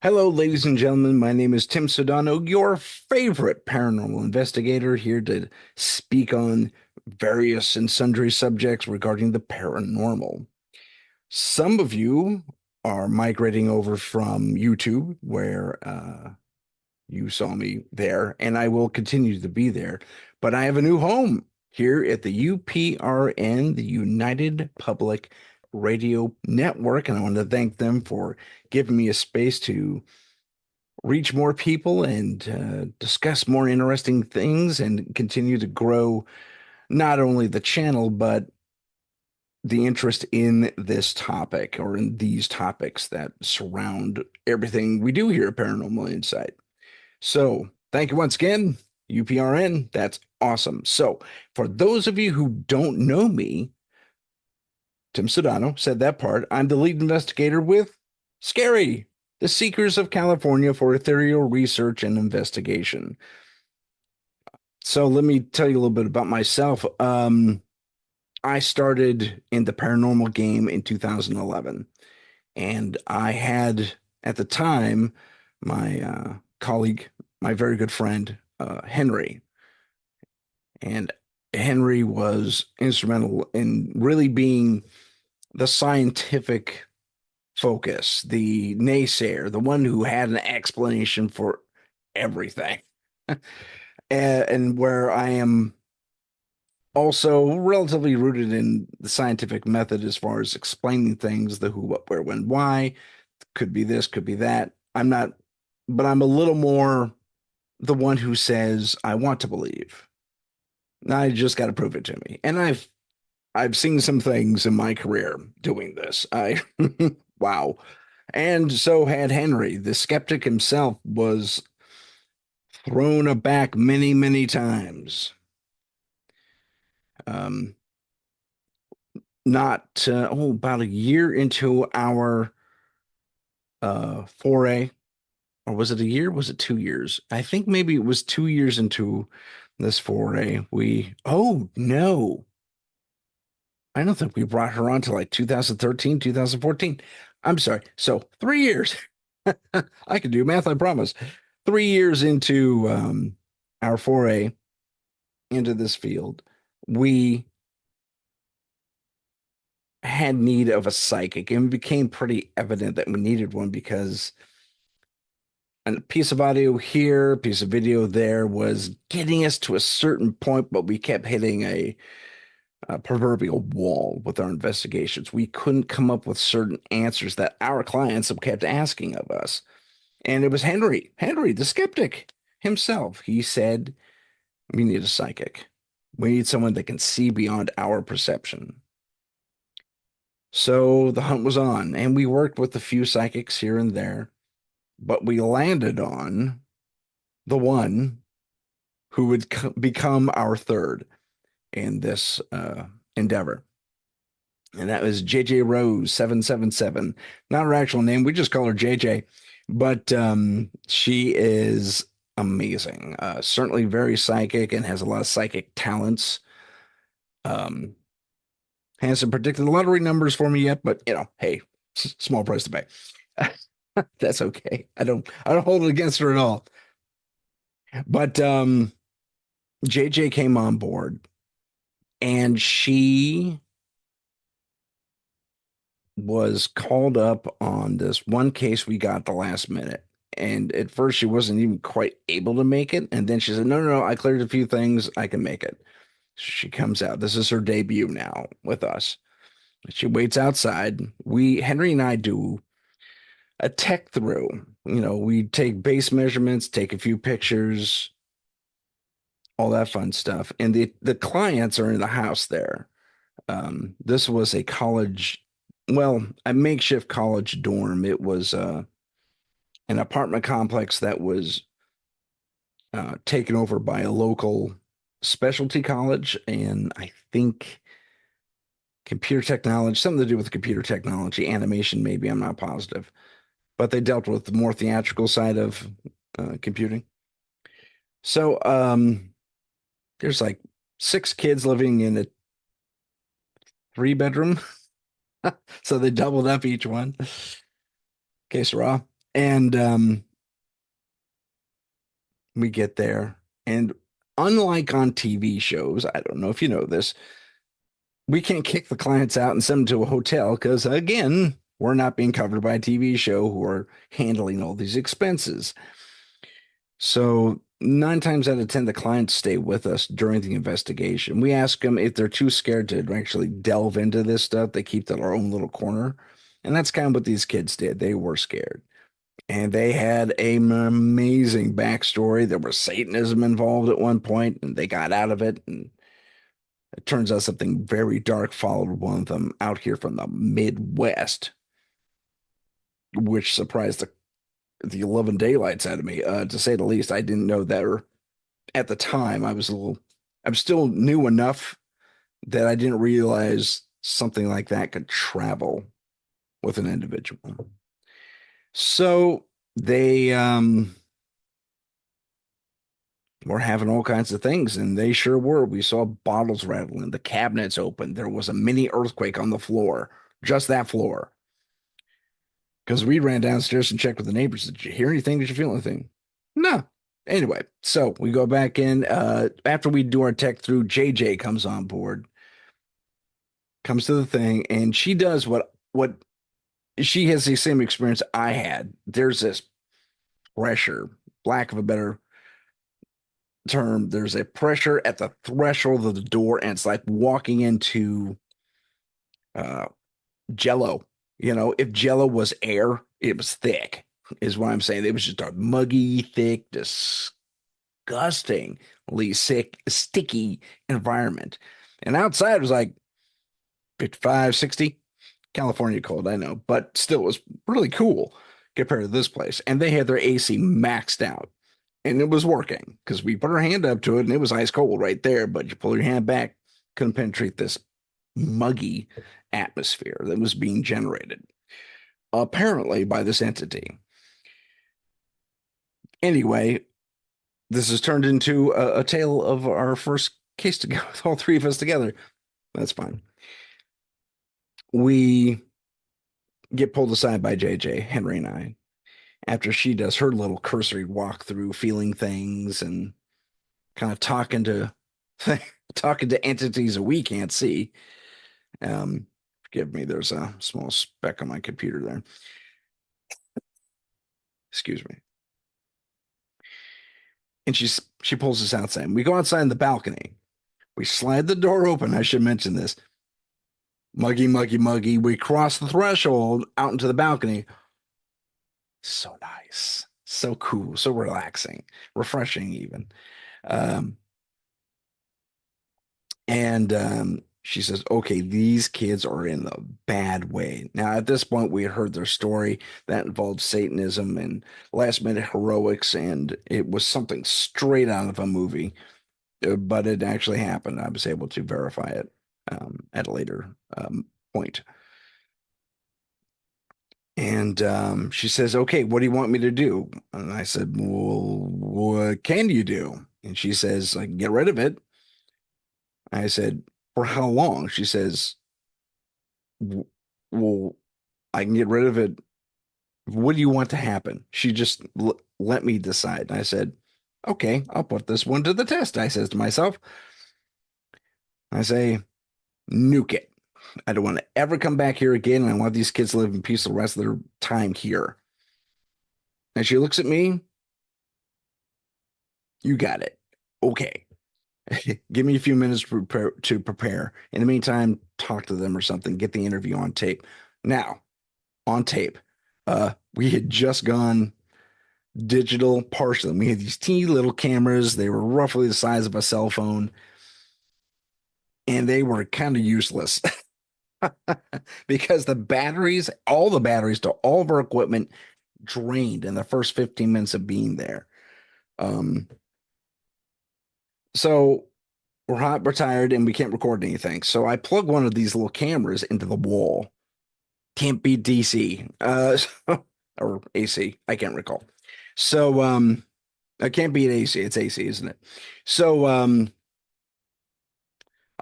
Hello, ladies and gentlemen. My name is Tim Sudano, your favorite paranormal investigator, here to speak on various and sundry subjects regarding the paranormal. Some of you are migrating over from YouTube, where you saw me there, and I will continue to be there. But I have a new home here at the UPRN, the United Public Radio Network, and I want to thank them for giving me a space to reach more people and discuss more interesting things and continue to grow not only the channel, but the interest in this topic or in these topics that surround everything we do here at Paranormal Insight. So, thank you once again, UPRN. That's awesome. So, for those of you who don't know me, Tim Sudano said that part. I'm the lead investigator with Scary, the Seekers of California for Ethereal Research and Investigation. So let me tell you a little bit about myself. I started in the paranormal game in 2011, and I had at the time my colleague, my very good friend, Henry, and Henry was instrumental in really being the scientific focus, the naysayer, the one who had an explanation for everything. And where I am also relatively rooted in the scientific method as far as explaining things, the who, what, where, when, why, could be this, could be that. I'm not, but I'm a little more the one who says, I want to believe. Now I just got to prove it to me. And I've seen some things in my career doing this. I wow. And so had Henry. The skeptic himself was thrown aback many, many times. Um, not about a year into our foray, or was it a year? Was it 2 years? I think maybe it was 2 years into this foray. Oh no, I don't think we brought her on to like 2013, 2014. I'm sorry. So 3 years. I can do math, I promise. 3 years into our foray into this field, we had need of a psychic, and it became pretty evident that we needed one because a piece of audio here, a piece of video there was getting us to a certain point, but we kept hitting a proverbial wall with our investigations. We couldn't come up with certain answers that our clients have kept asking of us. And it was Henry, the skeptic himself. He said, we need a psychic. We need someone that can see beyond our perception. So the hunt was on, and we worked with a few psychics here and there, but we landed on the one who would become our third in this endeavor. And that was JJ Rose 777. Not her actual name. We just call her JJ. But she is amazing. Certainly very psychic and has a lot of psychic talents. Um, hasn't predicted the lottery numbers for me yet, but hey, small price to pay. That's okay. I don't hold it against her at all. But JJ came on board and she was called up on this one case we got the last minute. And at first she wasn't even quite able to make it. And then she said, no, no, no, I cleared a few things. I can make it. She comes out. This is her debut now with us. She waits outside. Henry and I do a tech through. We take base measurements, take a few pictures, all that fun stuff. And the clients are in the house there. This was a college, well, a makeshift college dorm. It was an apartment complex that was taken over by a local specialty college, and I think computer technology, something to do with computer technology, animation, maybe. I'm not positive, but they dealt with the more theatrical side of computing. So there's like 6 kids living in a 3 bedroom. So they doubled up each one. Okay, Sarah. And we get there, and unlike on TV shows, I don't know if you know this, we can't kick the clients out and send them to a hotel because, again, we're not being covered by a TV show who are handling all these expenses. So, 9 times out of 10, the clients stay with us during the investigation. We ask them if they're too scared to actually delve into this stuff, they keep to their own little corner. And that's kind of what these kids did. They were scared. And they had an amazing backstory. There was Satanism involved at one point, and they got out of it. And it turns out something very dark followed one of them out here from the Midwest, which surprised the 11 daylights out of me, to say the least. I didn't know that, or at the time, I'm still new enough that I didn't realize something like that could travel with an individual. So they were having all kinds of things, and they sure were. We saw bottles rattling, the cabinets open. There was a mini earthquake on the floor, just that floor. Because we ran downstairs and checked with the neighbors. Did you hear anything? Did you feel anything? No. Anyway, so we go back in. After we do our tech through, JJ comes on board, comes to the thing, and she does what she has the same experience I had. There's this pressure, lack of a better term. There's a pressure at the threshold of the door, and it's like walking into uh, Jello. You know, if Jello was air, it was thick, is what I'm saying. It was just a muggy, thick, disgustingly sick, sticky environment. And outside was like 55, 60. California cold, I know, but still it was really cool compared to this place. And they had their AC maxed out. And it was working because we put our hand up to it and it was ice cold right there. But you pull your hand back, couldn't penetrate this muggy atmosphere that was being generated, apparently by this entity. Anyway, this has turned into a tale of our first case together with all three of us together. That's fine. We get pulled aside by JJ, Henry and I, after she does her little cursory walkthrough, feeling things and kind of talking to talking to entities that we can't see. Forgive me, there's a small speck on my computer there. Excuse me. And she pulls us outside. We go outside in the balcony. We slide the door open. I should mention this. Muggy, muggy, muggy. We cross the threshold out into the balcony. So nice. So cool. So relaxing. Refreshing, even. Um, and she says, okay, these kids are in the bad way. Now, at this point, we had heard their story that involved Satanism and last minute heroics, and it was something straight out of a movie, but it actually happened. I was able to verify it at a later point. And she says, okay, what do you want me to do? And I said, well, what can you do? And she says, I can get rid of it. I said, for how long? She says, well, I can get rid of it. What do you want to happen? She just let me decide. And I said, okay, I'll put this one to the test. I says to myself, I say, nuke it. I don't want to ever come back here again. And I want these kids to live in peace the rest of their time here. And she looks at me, you got it. Okay. Give me a few minutes to prepare. In the meantime, talk to them or something. Get the interview on tape. Now, on tape, we had just gone digital partially. We had these teeny little cameras. They were roughly the size of a cell phone, and they were kind of useless because the batteries, all the batteries to all of our equipment drained in the first 15 minutes of being there. Um, so we're tired and we can't record anything. So I plug one of these little cameras into the wall. Can't be DC, or AC. I can't recall. So I can't beat AC. It's AC, isn't it? So I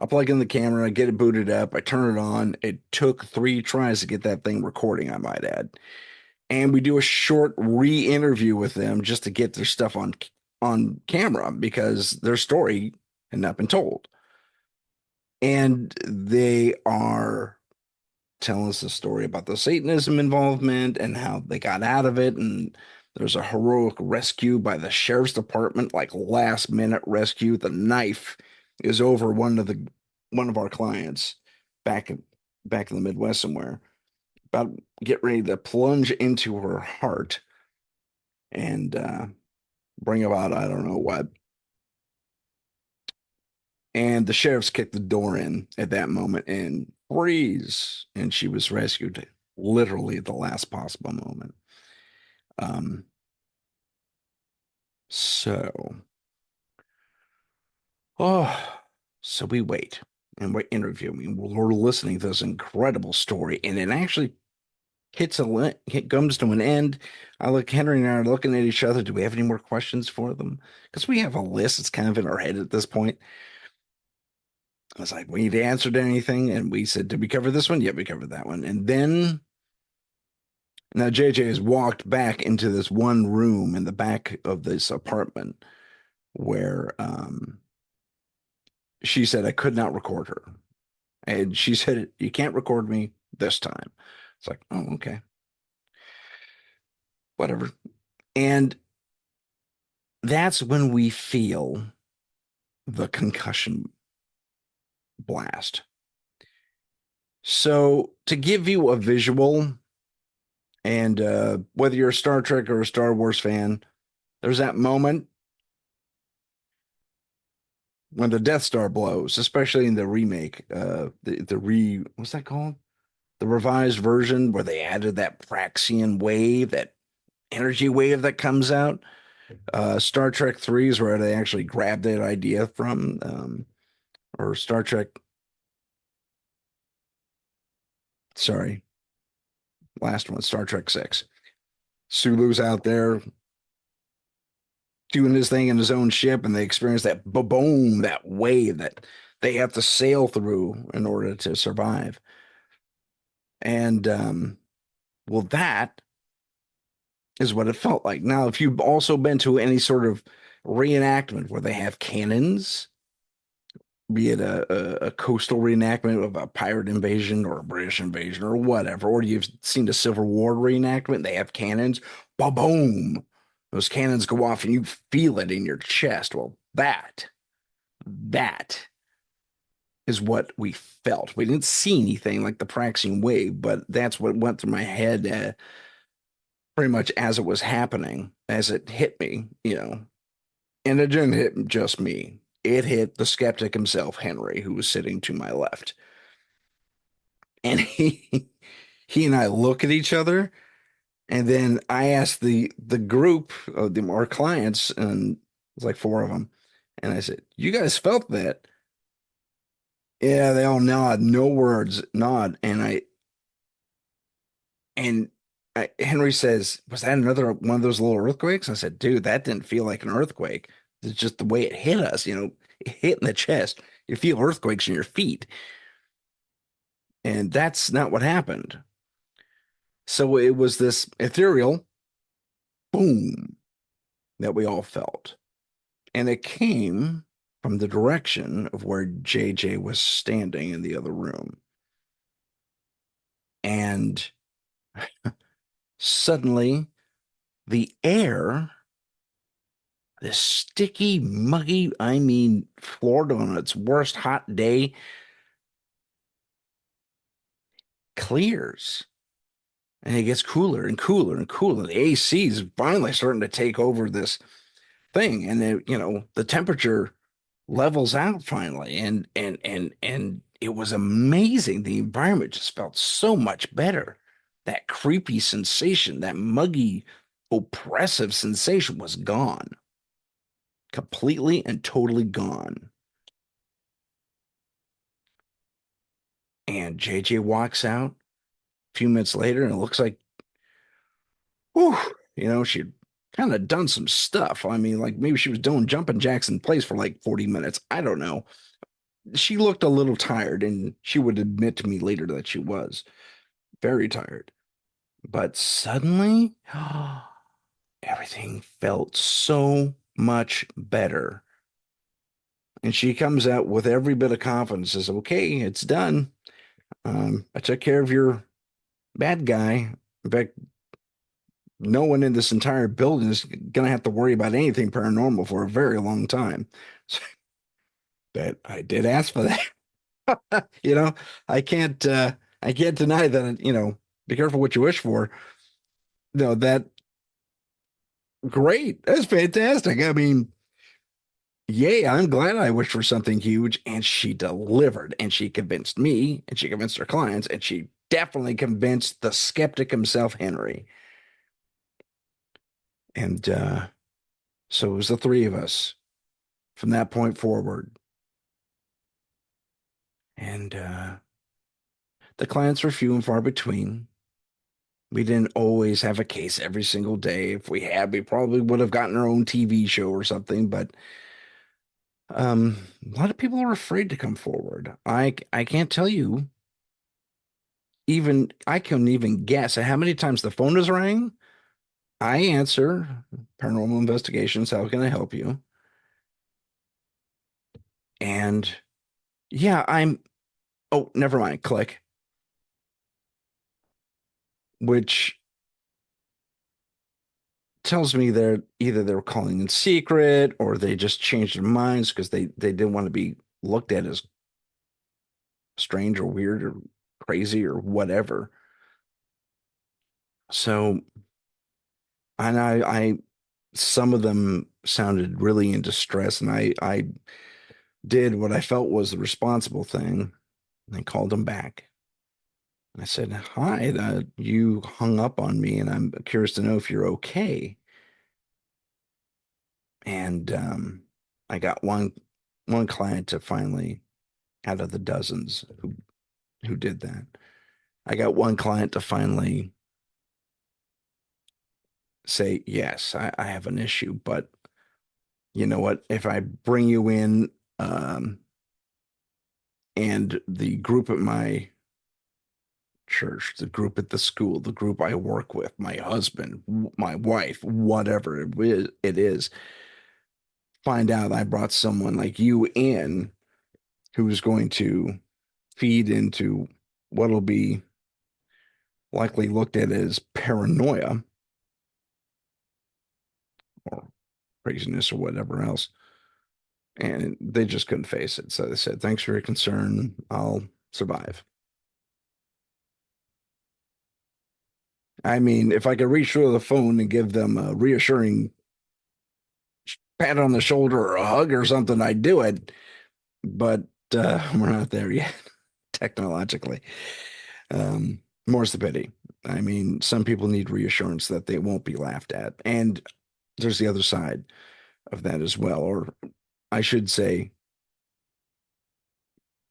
plug in the camera, get it booted up, I turn it on. It took 3 tries to get that thing recording, I might add. and we do a short re-interview with them just to get their stuff on camera because their story had not been told. And they are telling us the story about the Satanism involvement and how they got out of it. And there's a heroic rescue by the sheriff's department, like last minute rescue. The knife is over one of our clients back in back in the Midwest somewhere, about get ready to plunge into her heart and bring about I don't know what. And the sheriff's kicked the door in at that moment and freeze. And she was rescued literally at the last possible moment. Um, so, oh, so we wait and we're interviewing. We're listening to this incredible story, and it actually it comes to an end. I look, Henry and I are looking at each other. Do we have any more questions for them? Because we have a list. It's kind of in our head at this point. I was like, we need answered anything, and we said, did we cover this one? Yeah, we covered that one. And then now JJ has walked back into this one room in the back of this apartment where she said I could not record her. And she said, you can't record me this time. It's like, oh, okay, whatever. And that's when we feel the concussion blast. So, to give you a visual, and whether you're a Star Trek or a Star Wars fan, there's that moment when the Death Star blows, especially in the remake, what's that called? The revised version where they added that Praxian wave, that energy wave that comes out. Star Trek 3 is where they actually grabbed that idea from, or Star Trek, sorry, last one, Star Trek 6. Sulu's out there doing his thing in his own ship, and they experience that boom, that wave that they have to sail through in order to survive. And well, that is what it felt like. Now, if you've also been to any sort of reenactment where they have cannons, be it a coastal reenactment of a pirate invasion or a British invasion or whatever, or you've seen the Civil War reenactment, they have cannons, ba boom. Those cannons go off and you feel it in your chest. Well, that is what we felt. We didn't see anything like the Praxian wave, but that's what went through my head pretty much as it was happening, as it hit me, you know. And it didn't hit just me. It hit the skeptic himself, Henry, who was sitting to my left. And he and I look at each other, and then I asked the group of our clients, and it's like four of them, and I said, "You guys felt that?" Yeah, they all nod, no words, nod, and Henry says, "Was that another one of those little earthquakes?" I said, "Dude, that didn't feel like an earthquake. It's just the way it hit us, you know, it hit in the chest. You feel earthquakes in your feet." And that's not what happened. So it was this ethereal boom that we all felt. And it came from the direction of where JJ was standing in the other room. And suddenly, the air, this sticky, muggy, I mean, Florida on its worst hot day, clears. And it gets cooler and cooler and cooler. The AC is finally starting to take over this thing. And it, you know, the temperature levels out finally. And it was amazing. The environment just felt so much better. That creepy sensation, that muggy, oppressive sensation was gone. Completely and totally gone. And JJ walks out a few minutes later, and it looks like, whew, you know, she'd kind of done some stuff. I mean, like maybe she was doing jumping jacks in place for like 40 minutes. I don't know. She looked a little tired, and she would admit to me later that she was very tired. But suddenly, everything felt so much better. And she comes out with every bit of confidence, says, okay, it's done. I took care of your bad guy. In fact, no one in this entire building is going to have to worry about anything paranormal for a very long time. So that I did ask for that. You know, I can't I can't deny that, be careful what you wish for. No, that great. That's fantastic. I mean, yay, I'm glad I wished for something huge and she delivered and she convinced me and she convinced her clients and she definitely convinced the skeptic himself, Henry. And so it was the three of us from that point forward. And the clients were few and far between. We didn't always have a case every single day. If we had, we probably would have gotten our own TV show or something. But a lot of people are afraid to come forward. I can't tell you. Even I couldn't even guess at how many times the phone has rang. I answer, paranormal investigations. How can I help you? And yeah, I'm. Oh, never mind. Click. Which tells me they're either they're calling in secret or they just changed their minds because they didn't want to be looked at as strange or weird or crazy or whatever. So, and I some of them sounded really in distress, and I did what I felt was the responsible thing. I called them back. I said, "Hi, you hung up on me, and I'm curious to know if you're okay." And I got one client to finally, out of the dozens who did that, I got one client to finally say, "Yes, I have an issue, but you know what? If I bring you in, um, and the group at my church, the group at the school, the group I work with, my husband, my wife, whatever it is, find out I brought someone like you in who's going to feed into what'll be likely looked at as paranoia or craziness or whatever else." And they just couldn't face it. So they said, "Thanks for your concern. I'll survive." I mean, if I could reach through the phone and give them a reassuring pat on the shoulder or a hug or something, I'd do it. But we're not there yet, technologically. More's the pity. I mean, some people need reassurance that they won't be laughed at. And there's the other side of that as well. Or I should say,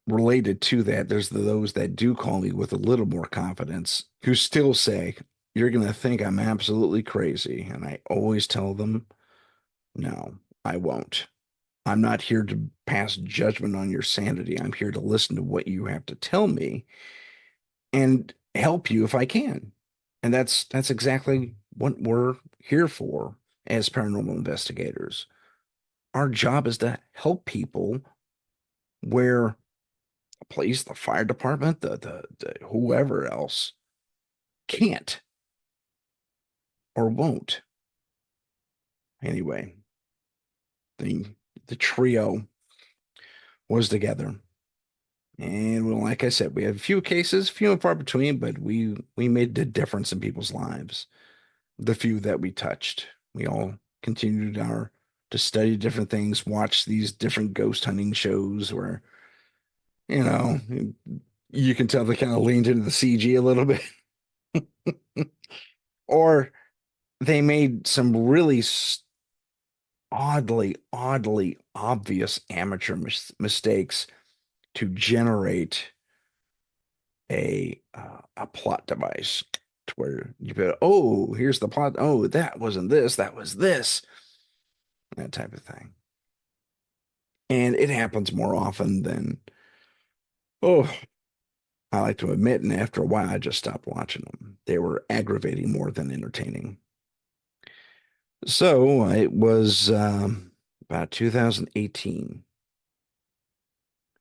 related to that, there's those that do call me with a little more confidence who still say, "You're going to think I'm absolutely crazy." And I always tell them, "No, I won't. I'm not here to pass judgment on your sanity. I'm here to listen to what you have to tell me and help you if I can." And that's exactly what we're here for as paranormal investigators. Our job is to help people where the police, the fire department, the whoever else can't or won't. Anyway, the the trio was together. And well, like I said, we had a few cases, few and far between, but we made the difference in people's lives. The few that we touched, we all continued our to study different things, watch these different ghost hunting shows where, you know, you can tell they kind of leaned into the CG a little bit, or they made some really oddly obvious amateur mistakes to generate a plot device to where you go, "Oh, here's the plot. Oh, that wasn't this, that was this," that type of thing. And it happens more often than, oh, I like to admit. And after a while, I just stopped watching them. They were aggravating more than entertaining. So it was about 2018,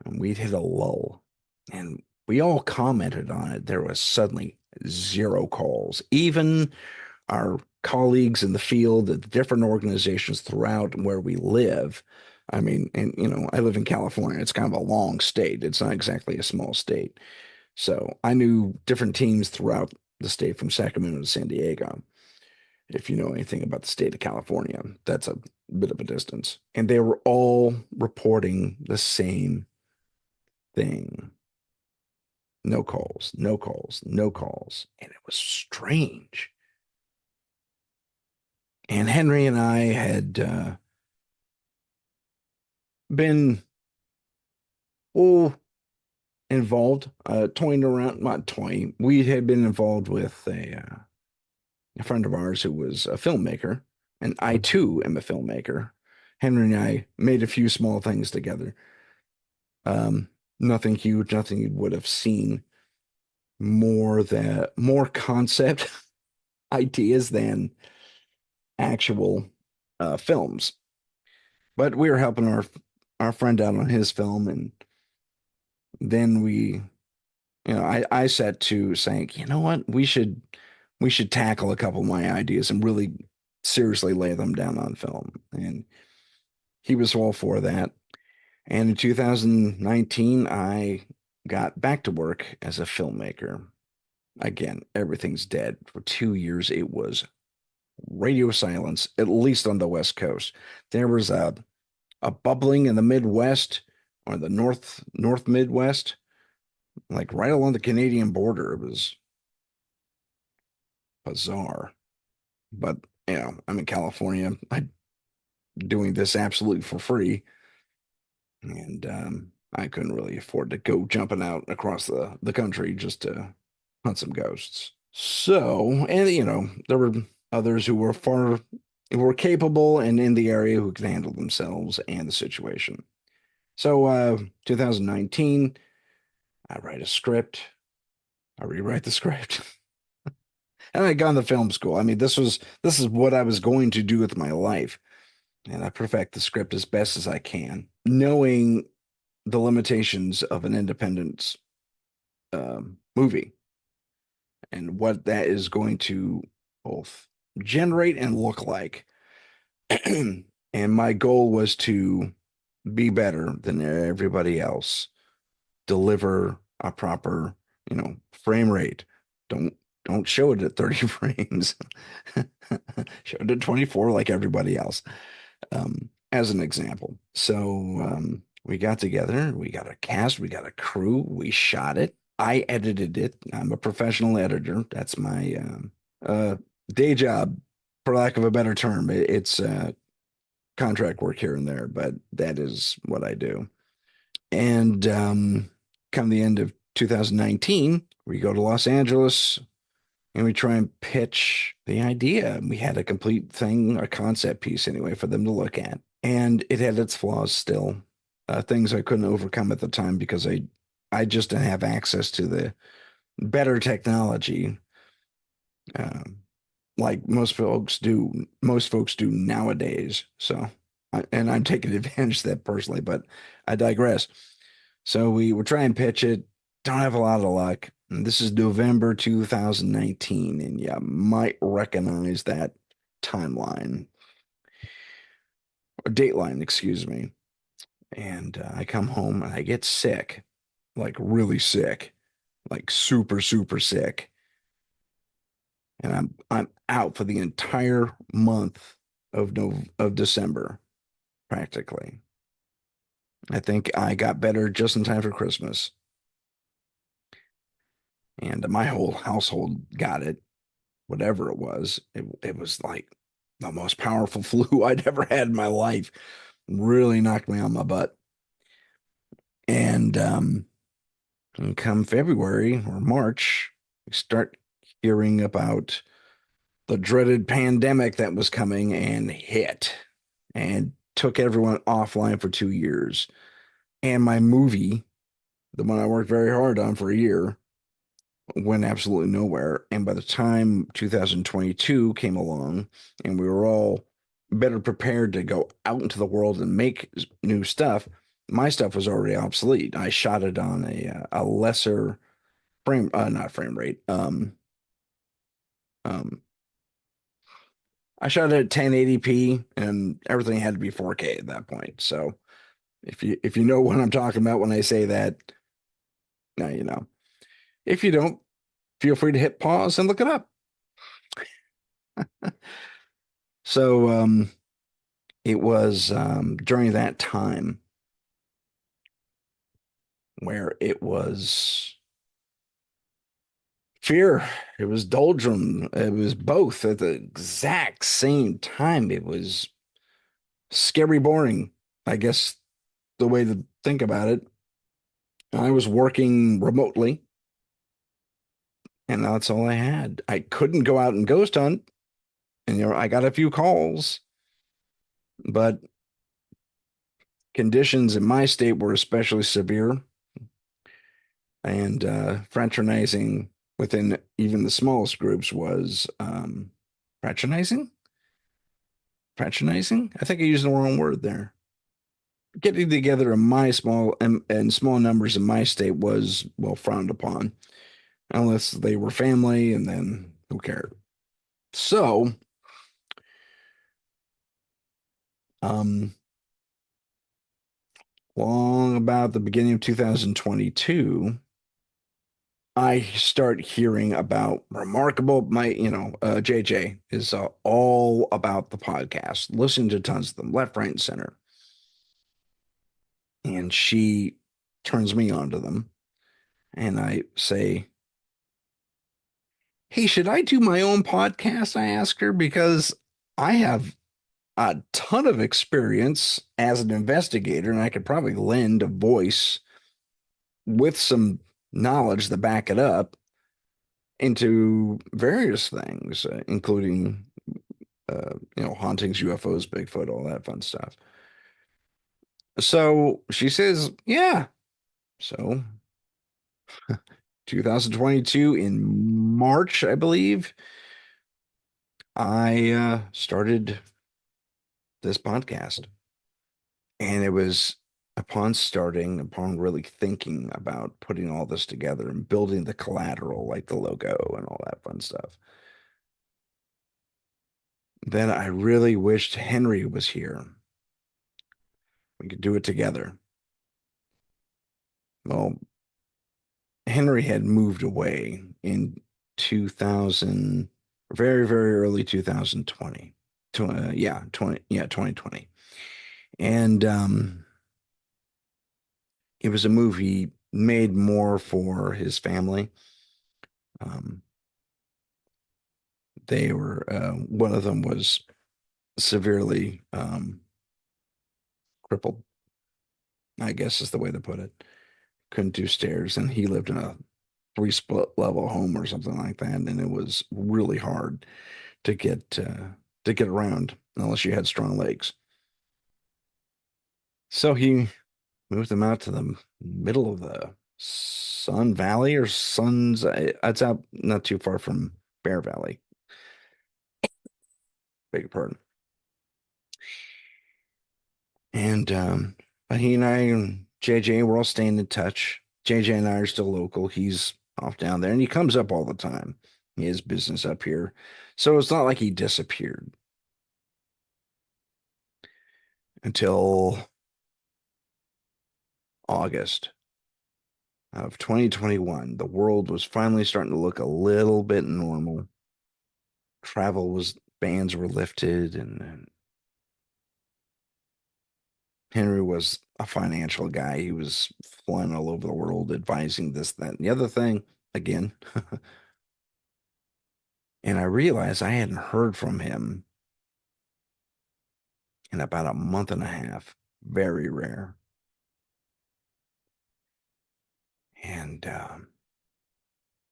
and we'd hit a lull, and we all commented on it. There was suddenly zero calls. Even our colleagues in the field at different organizations throughout where we live. I mean, and I live in California. It's kind of a long state. It's not exactly a small state. So I knew different teams throughout the state from Sacramento to San Diego. If you know anything about the state of California, that's a bit of a distance. And they were all reporting the same thing. No calls, no calls, no calls. And it was strange. And Henry and I had been oh involved, toying around, not toying. We had been involved with a friend of ours who was a filmmaker, and I too am a filmmaker. Henry and I made a few small things together. Nothing huge, nothing you would have seen. More concept ideas than actual films. But we were helping our friend out on his film, and then I set to saying, you know what, we should tackle a couple of my ideas and really seriously lay them down on film. And he was all for that. And in 2019, I got back to work as a filmmaker. Again, everything's dead. For 2 years, it was radio silence, at least on the West Coast. There was a bubbling in the Midwest or the North Midwest, like right along the Canadian border. It was bizarre. But I'm in California. I'm doing this absolutely for free, and I couldn't really afford to go jumping out across the country just to hunt some ghosts. So, and there were others who were capable and in the area who could handle themselves and the situation. So, 2019, I write a script, I rewrite the script, and I got into film school. I mean, this is what I was going to do with my life, and I perfect the script as best as I can, knowing the limitations of an independent movie and what that is going to both generate and look like. And my goal was to be better than everybody else, deliver a proper, frame rate. Don't don't show it at 30 frames. Show it at 24 like everybody else. As an example. So we got together, we got a cast, we got a crew, we shot it. I edited it. I'm a professional editor. That's my day job, for lack of a better term. It's contract work here and there, but that is what I do. And come the end of 2019, we go to Los Angeles and we try and pitch the idea. We had a complete thing, a concept piece anyway, for them to look at. And it had its flaws still, things I couldn't overcome at the time because I just didn't have access to the better technology, um, like most folks do nowadays. So, and I'm taking advantage of that personally, but I digress. So we were trying to pitch it, don't have a lot of luck. And this is November 2019, and you might recognize that timeline or dateline, excuse me. And I come home and I get sick, like really sick, like super, super sick. And I'm out for the entire month of December, practically. I think I got better just in time for Christmas. And my whole household got it, whatever it was. It was like the most powerful flu I'd ever had in my life. Really knocked me on my butt. And come February or March, we start hearing about the dreaded pandemic that was coming and hit and took everyone offline for 2 years. And my movie, the one I worked very hard on for a year, went absolutely nowhere. And by the time 2022 came along and we were all better prepared to go out into the world and make new stuff, my stuff was already obsolete. I shot it on a lesser frame, not frame rate. Um, I shot it at 1080p and everything had to be 4K at that point. So if you know what I'm talking about when I say that, now you know. If you don't, feel free to hit pause and look it up. So it was during that time where it was fear, it was doldrum, it was both at the exact same time. It was scary boring, I guess the way to think about it. I was working remotely, and that's all I had. I couldn't go out and ghost hunt, and I got a few calls, but conditions in my state were especially severe, and fraternizing within even the smallest groups was fraternizing. Fraternizing? I think I used the wrong word there. Getting together in my and small numbers in my state was well frowned upon, unless they were family, and then who cared? So, um, long about the beginning of 2022, I start hearing about remarkable. JJ is all about the podcast, listen to tons of them, left, right, and center. And she turns me on to them. And I say, hey, should I do my own podcast? I ask her because I have a ton of experience as an investigator, and I could probably lend a voice with some knowledge to back it up into various things, including hauntings, UFOs, Bigfoot, all that fun stuff. So she says, yeah. So 2022 in March, I believe, I started this podcast. And it was upon really thinking about putting all this together and building the collateral, like the logo and all that fun stuff, then I really wished Henry was here. We could do it together. Well, Henry had moved away in 2000, very, very early 2020. Yeah, 2020. And it was a movie made more for his family. Um, one of them was severely crippled, I guess is the way to put it. Couldn't do stairs, and he lived in a three split level home or something like that, and it was really hard to get around unless you had strong legs. So he moved them out to the middle of the Sun Valley or Suns. It's out not too far from Bear Valley. Beg your pardon. And but he and I and JJ, we're all staying in touch. JJ and I are still local. He's off down there, and he comes up all the time. He has business up here, so it's not like he disappeared until August of 2021. The world was finally starting to look a little bit normal. Bans were lifted, and Henry was a financial guy. He was flying all over the world advising this, that, and the other thing again. And I realized I hadn't heard from him in about a month and a half. Very rare. And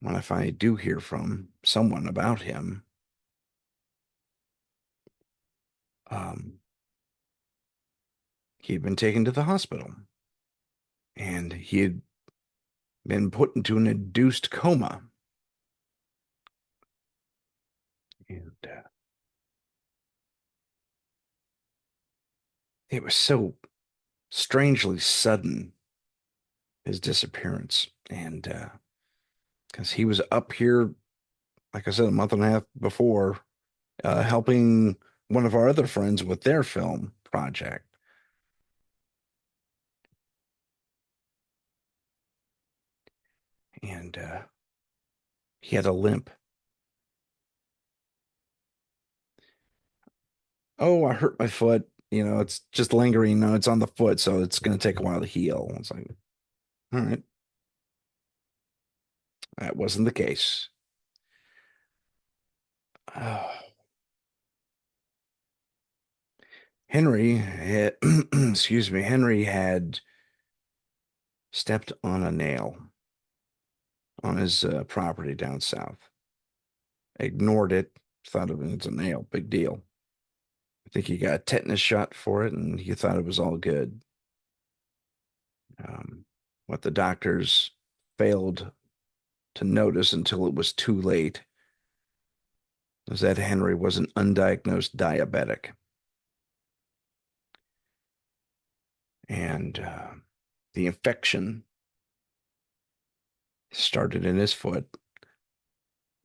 when I finally do hear from someone about him, um, he'd been taken to the hospital and he had been put into an induced coma. it was so strangely sudden, his disappearance. And because he was up here, like I said, a month and a half before, helping one of our other friends with their film project. And he had a limp. Oh, I hurt my foot. It's just lingering. No, it's on the foot, so it's going to take a while to heal. It's like, all right, that wasn't the case. Uh, Henry had, excuse me, Henry had stepped on a nail on his property down south. Ignored it, thought it was a nail, big deal. I think he got a tetanus shot for it, and he thought it was all good. Um, what the doctors failed to notice until it was too late was that Henry was an undiagnosed diabetic. And the infection started in his foot,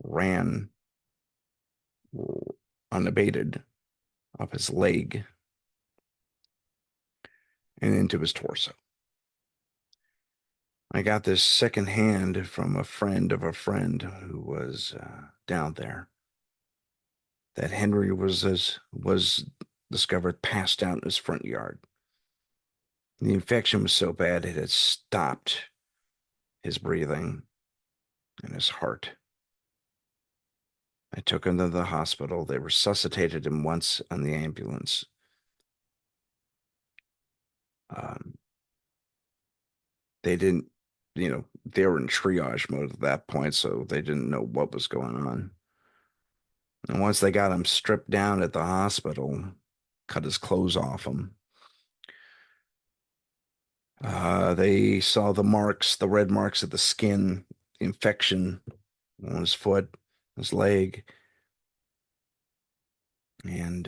ran unabated up his leg and into his torso. I got this secondhand from a friend of a friend who was down there that Henry was discovered passed out in his front yard. The infection was so bad it had stopped his breathing and his heart. I took him to the hospital. They resuscitated him once on the ambulance. Um, they didn't, they were in triage mode at that point, so they didn't know what was going on. And once they got him stripped down at the hospital, cut his clothes off him, they saw the marks, the red marks of the skin, the infection on his foot, his leg, and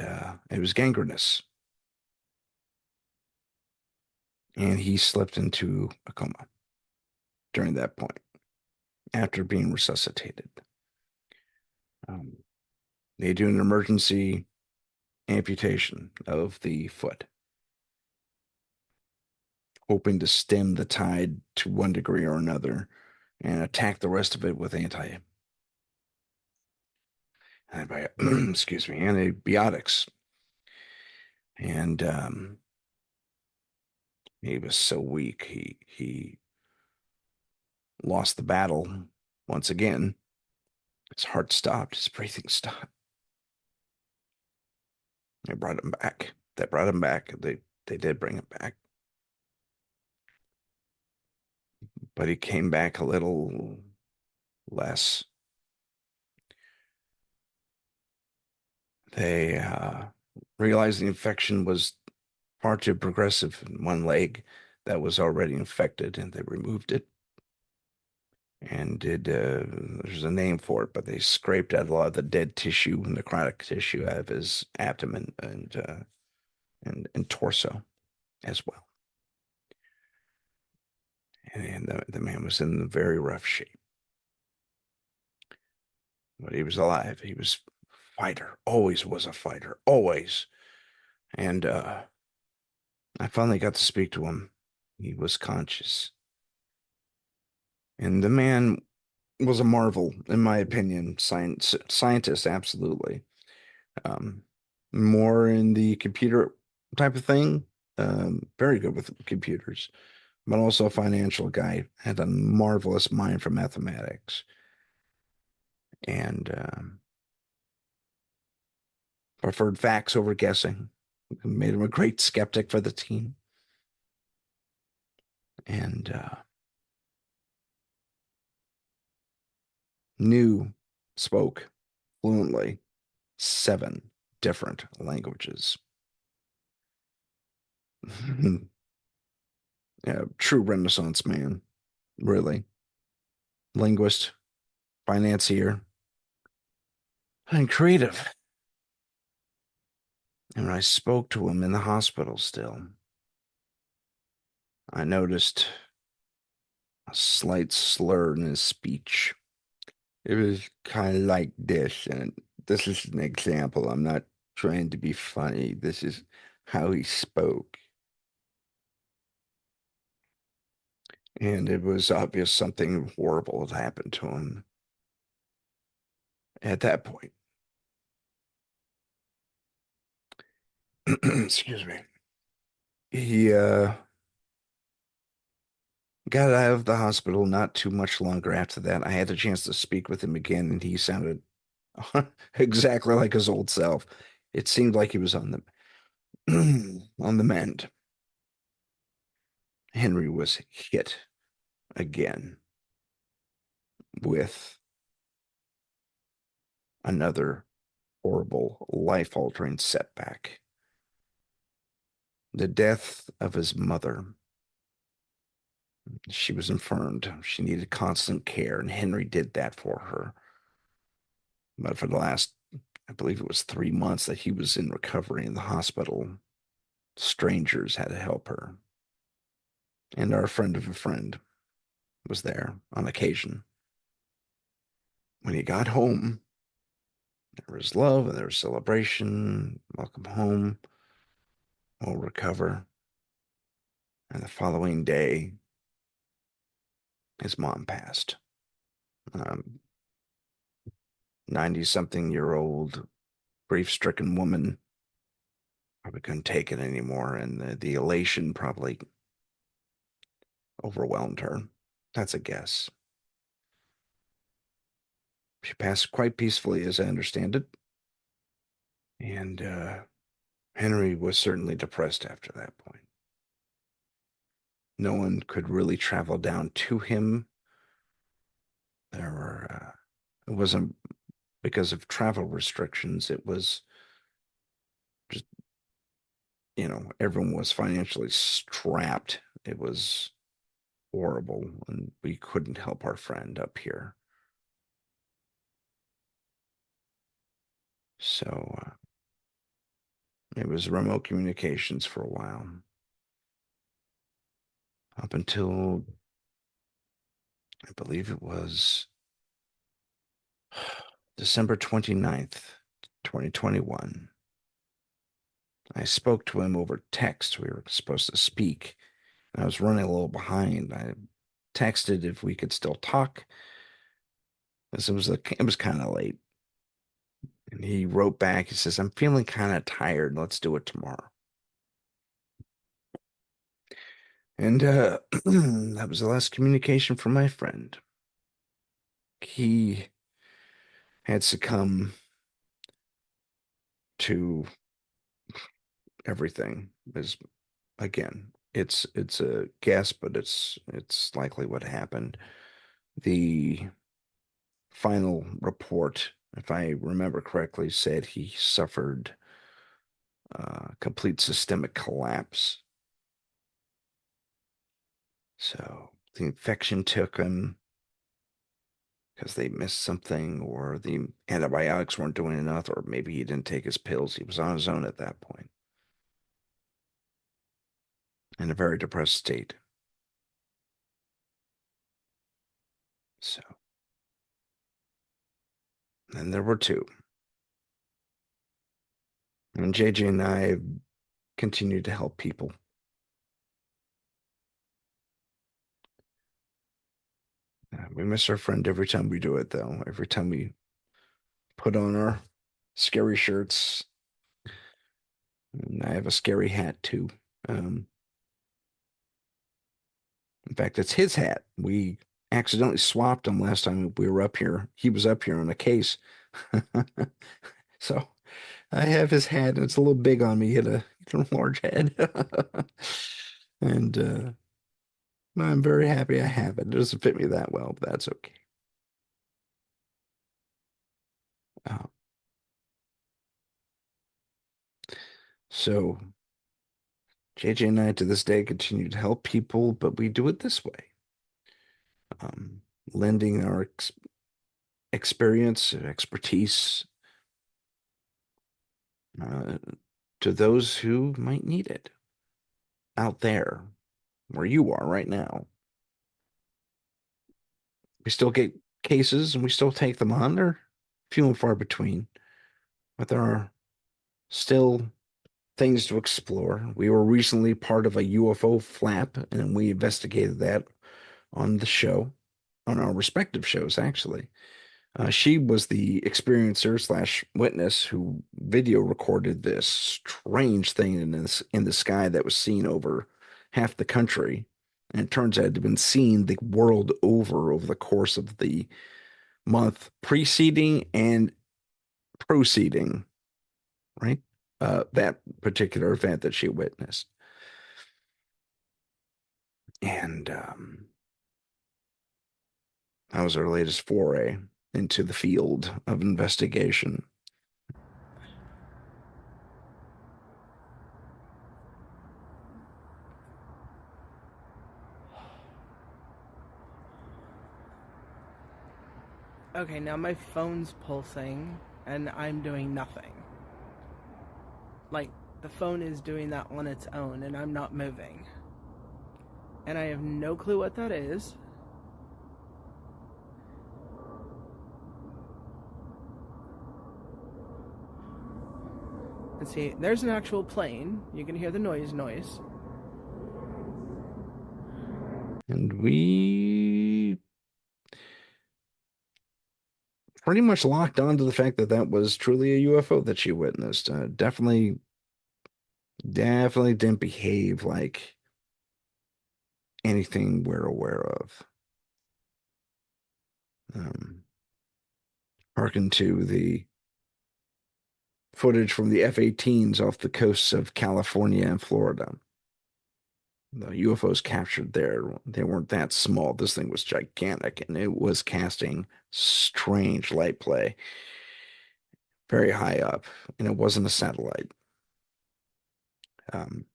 it was gangrenous. And he slipped into a coma during that point after being resuscitated. Um, they do an emergency amputation of the foot, hoping to stem the tide to one degree or another and attack the rest of it with excuse me, antibiotics. And he was so weak, he lost the battle once again. His heart stopped, his breathing stopped. They brought him back. They brought him back. They did bring him back, but he came back a little less. They realized the infection was far too progressive in one leg that was already infected, and they removed it and did. There's a name for it, but they scraped out a lot of the dead tissue, necrotic tissue, out of his abdomen and torso as well. And the man was in very rough shape, but he was alive. He was a fighter, always was a fighter, always. And I finally got to speak to him. He was conscious. And the man was a marvel, in my opinion. Scientist, absolutely. Um, More in the computer type of thing. Very good with computers, but also a financial guy. Had a marvelous mind for mathematics. And preferred facts over guessing. Made him a great skeptic for the team. And knew, spoke fluently 7 different languages. Yeah, true Renaissance man, really. Linguist, financier, and creative. And when I spoke to him in the hospital still, I noticed a slight slur in his speech. It was kind of like this, and this is an example. I'm not trying to be funny. This is how he spoke. And it was obvious something horrible had happened to him at that point. Excuse me. He got out of the hospital not too much longer after that. I had the chance to speak with him again, and he sounded exactly like his old self. It seemed like he was on the on the mend. Henry was hit again with another horrible, life-altering setback. The death of his mother. She was infirmed. She needed constant care, and Henry did that for her. But for the last, I believe it was 3 months that he was in recovery in the hospital, strangers had to help her. And our friend of a friend was there on occasion. When he got home, there was love and there was celebration. Welcome home. We'll recover. And the following day, his mom passed. 90-something-year-old, grief-stricken woman probably couldn't take it anymore. And the elation probably overwhelmed her. That's a guess. She passed quite peacefully, as I understand it. And Henry was certainly depressed after that point. No one could really travel down to him. There were, it wasn't because of travel restrictions. It was just, everyone was financially strapped. It was horrible, and we couldn't help our friend up here. So it was remote communications for a while, up until I believe it was December 29th, 2021. I spoke to him over text. We were supposed to speak, and I was running a little behind. I texted if we could still talk, because it was kind of late. And he wrote back, he says, "I'm feeling kind of tired. Let's do it tomorrow." And that was the last communication from my friend. He had succumbed to everything. Is again, it's a guess, but it's likely what happened. The final report, if I remember correctly, said he suffered complete systemic collapse. So the infection took him because they missed something, or the antibiotics weren't doing enough, or maybe he didn't take his pills. He was on his own at that point in a very depressed state. So, and there were two. And JJ and I continued to help people. We miss our friend every time we do it, though. Every time we put on our scary shirts, and I have a scary hat too. Um, in fact, it's his hat. We accidentally swapped him last time we were up here. He was up here on a case. So I have his hat, and it's a little big on me. He had a large head. And I'm very happy I have it. It doesn't fit me that well, but that's okay. Uh, so JJ and I to this day continue to help people, but we do it this way. Um, Lending our experience, expertise, uh, to those who might need it out there where you are right now. We still get cases and we still take them on. They're few and far between, but there are still things to explore. We were recently part of a UFO flap, and we investigated that on the show, on our respective shows, actually. She was the experiencer slash witness who video recorded this strange thing in the sky that was seen over half the country. And it turns out it had been seen the world over the course of the month preceding and proceeding, right? That particular event that she witnessed. And that was her latest foray into the field of investigation. Okay, now my phone's pulsing and I'm doing nothing. Like, the phone is doing that on its own and I'm not moving. And I have no clue what that is. And see, there's an actual plane. You can hear the noise. And we pretty much locked on to the fact that that was truly a UFO that she witnessed. Definitely didn't behave like anything we're aware of. Hearken to the footage from the F-18s off the coasts of California and Florida. The UFOs captured there, they weren't that small. This thing was gigantic, and it was casting strange light play very high up, and it wasn't a satellite. Um,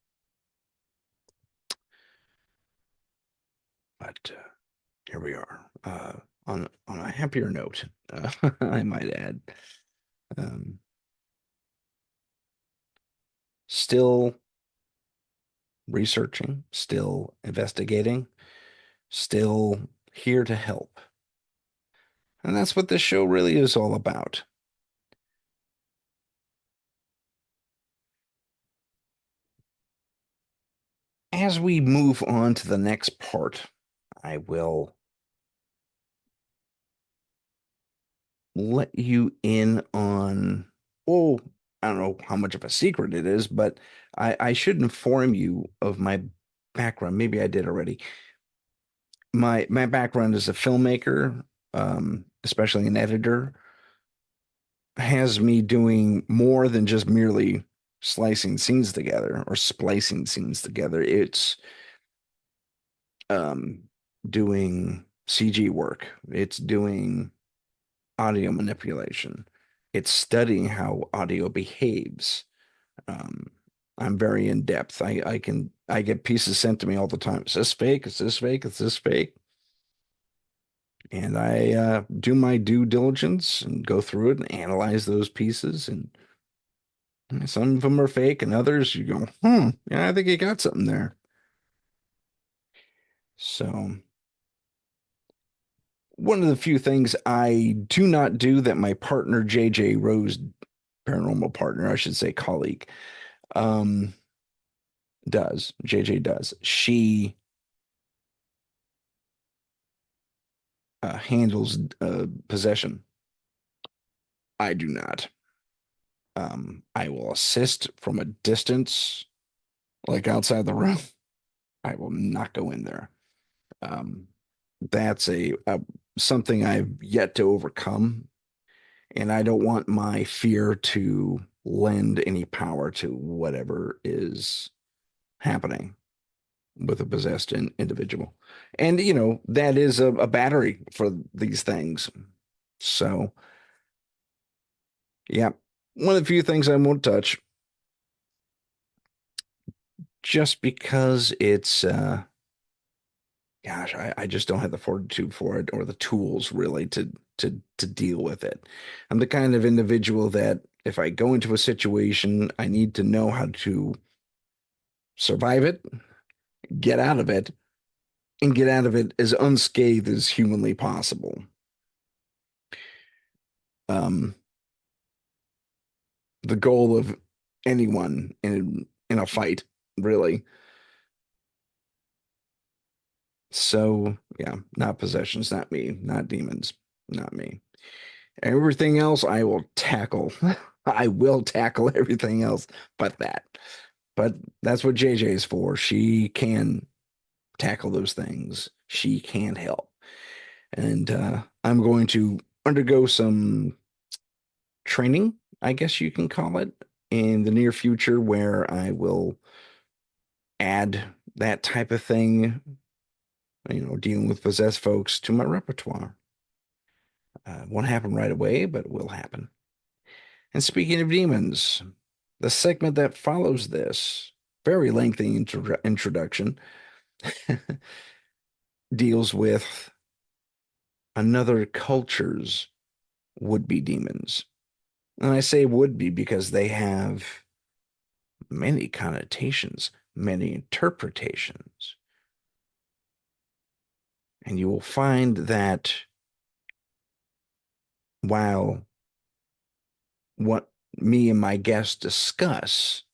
but here we are. On a happier note, I might add. Um, Still researching, still investigating, still here to help. And that's what this show really is all about. As we move on to the next part, I will let you in on, oh, I don't know how much of a secret it is, but I should inform you of my background. Maybe I did already. My background as a filmmaker, especially an editor, has me doing more than just merely slicing scenes together or splicing scenes together. It's um, doing CG work. It's doing audio manipulation. It's studying how audio behaves. Um, I'm very in depth. I get pieces sent to me all the time. Is this fake? Is this fake? Is this fake? And I do my due diligence and go through it and analyze those pieces. And some of them are fake, and others you go, yeah, I think you got something there. So one of the few things I do not do that my partner JJ Rose, paranormal partner, I should say colleague, um, does. JJ does. She handles possession. I do not. I will assist from a distance, like outside the room. I will not go in there. Um, that's a something I've yet to overcome, and I don't want my fear to lend any power to whatever is happening with a possessed individual. And that is a battery for these things. So, yeah, one of the few things I won't touch, just because it's gosh, I just don't have the fortitude for it or the tools really to deal with it. I'm the kind of individual that If I go into a situation, I need to know how to survive it, get out of it, and get out of it as unscathed as humanly possible. Um, the goal of anyone in a fight, really. So yeah, not possessions, not me, not demons, not me. Everything else I will tackle. I will tackle everything else but that. But that's what JJ is for. She can tackle those things. She can help. And I'm going to undergo some training, I guess you can call it, in the near future where I will add that type of thing, dealing with possessed folks to my repertoire. Won't happen right away, but it will happen. And speaking of demons, the segment that follows this very lengthy introduction deals with another culture's would-be demons. And I say would-be because they have many connotations, many interpretations. And you will find that while what me and my guests discuss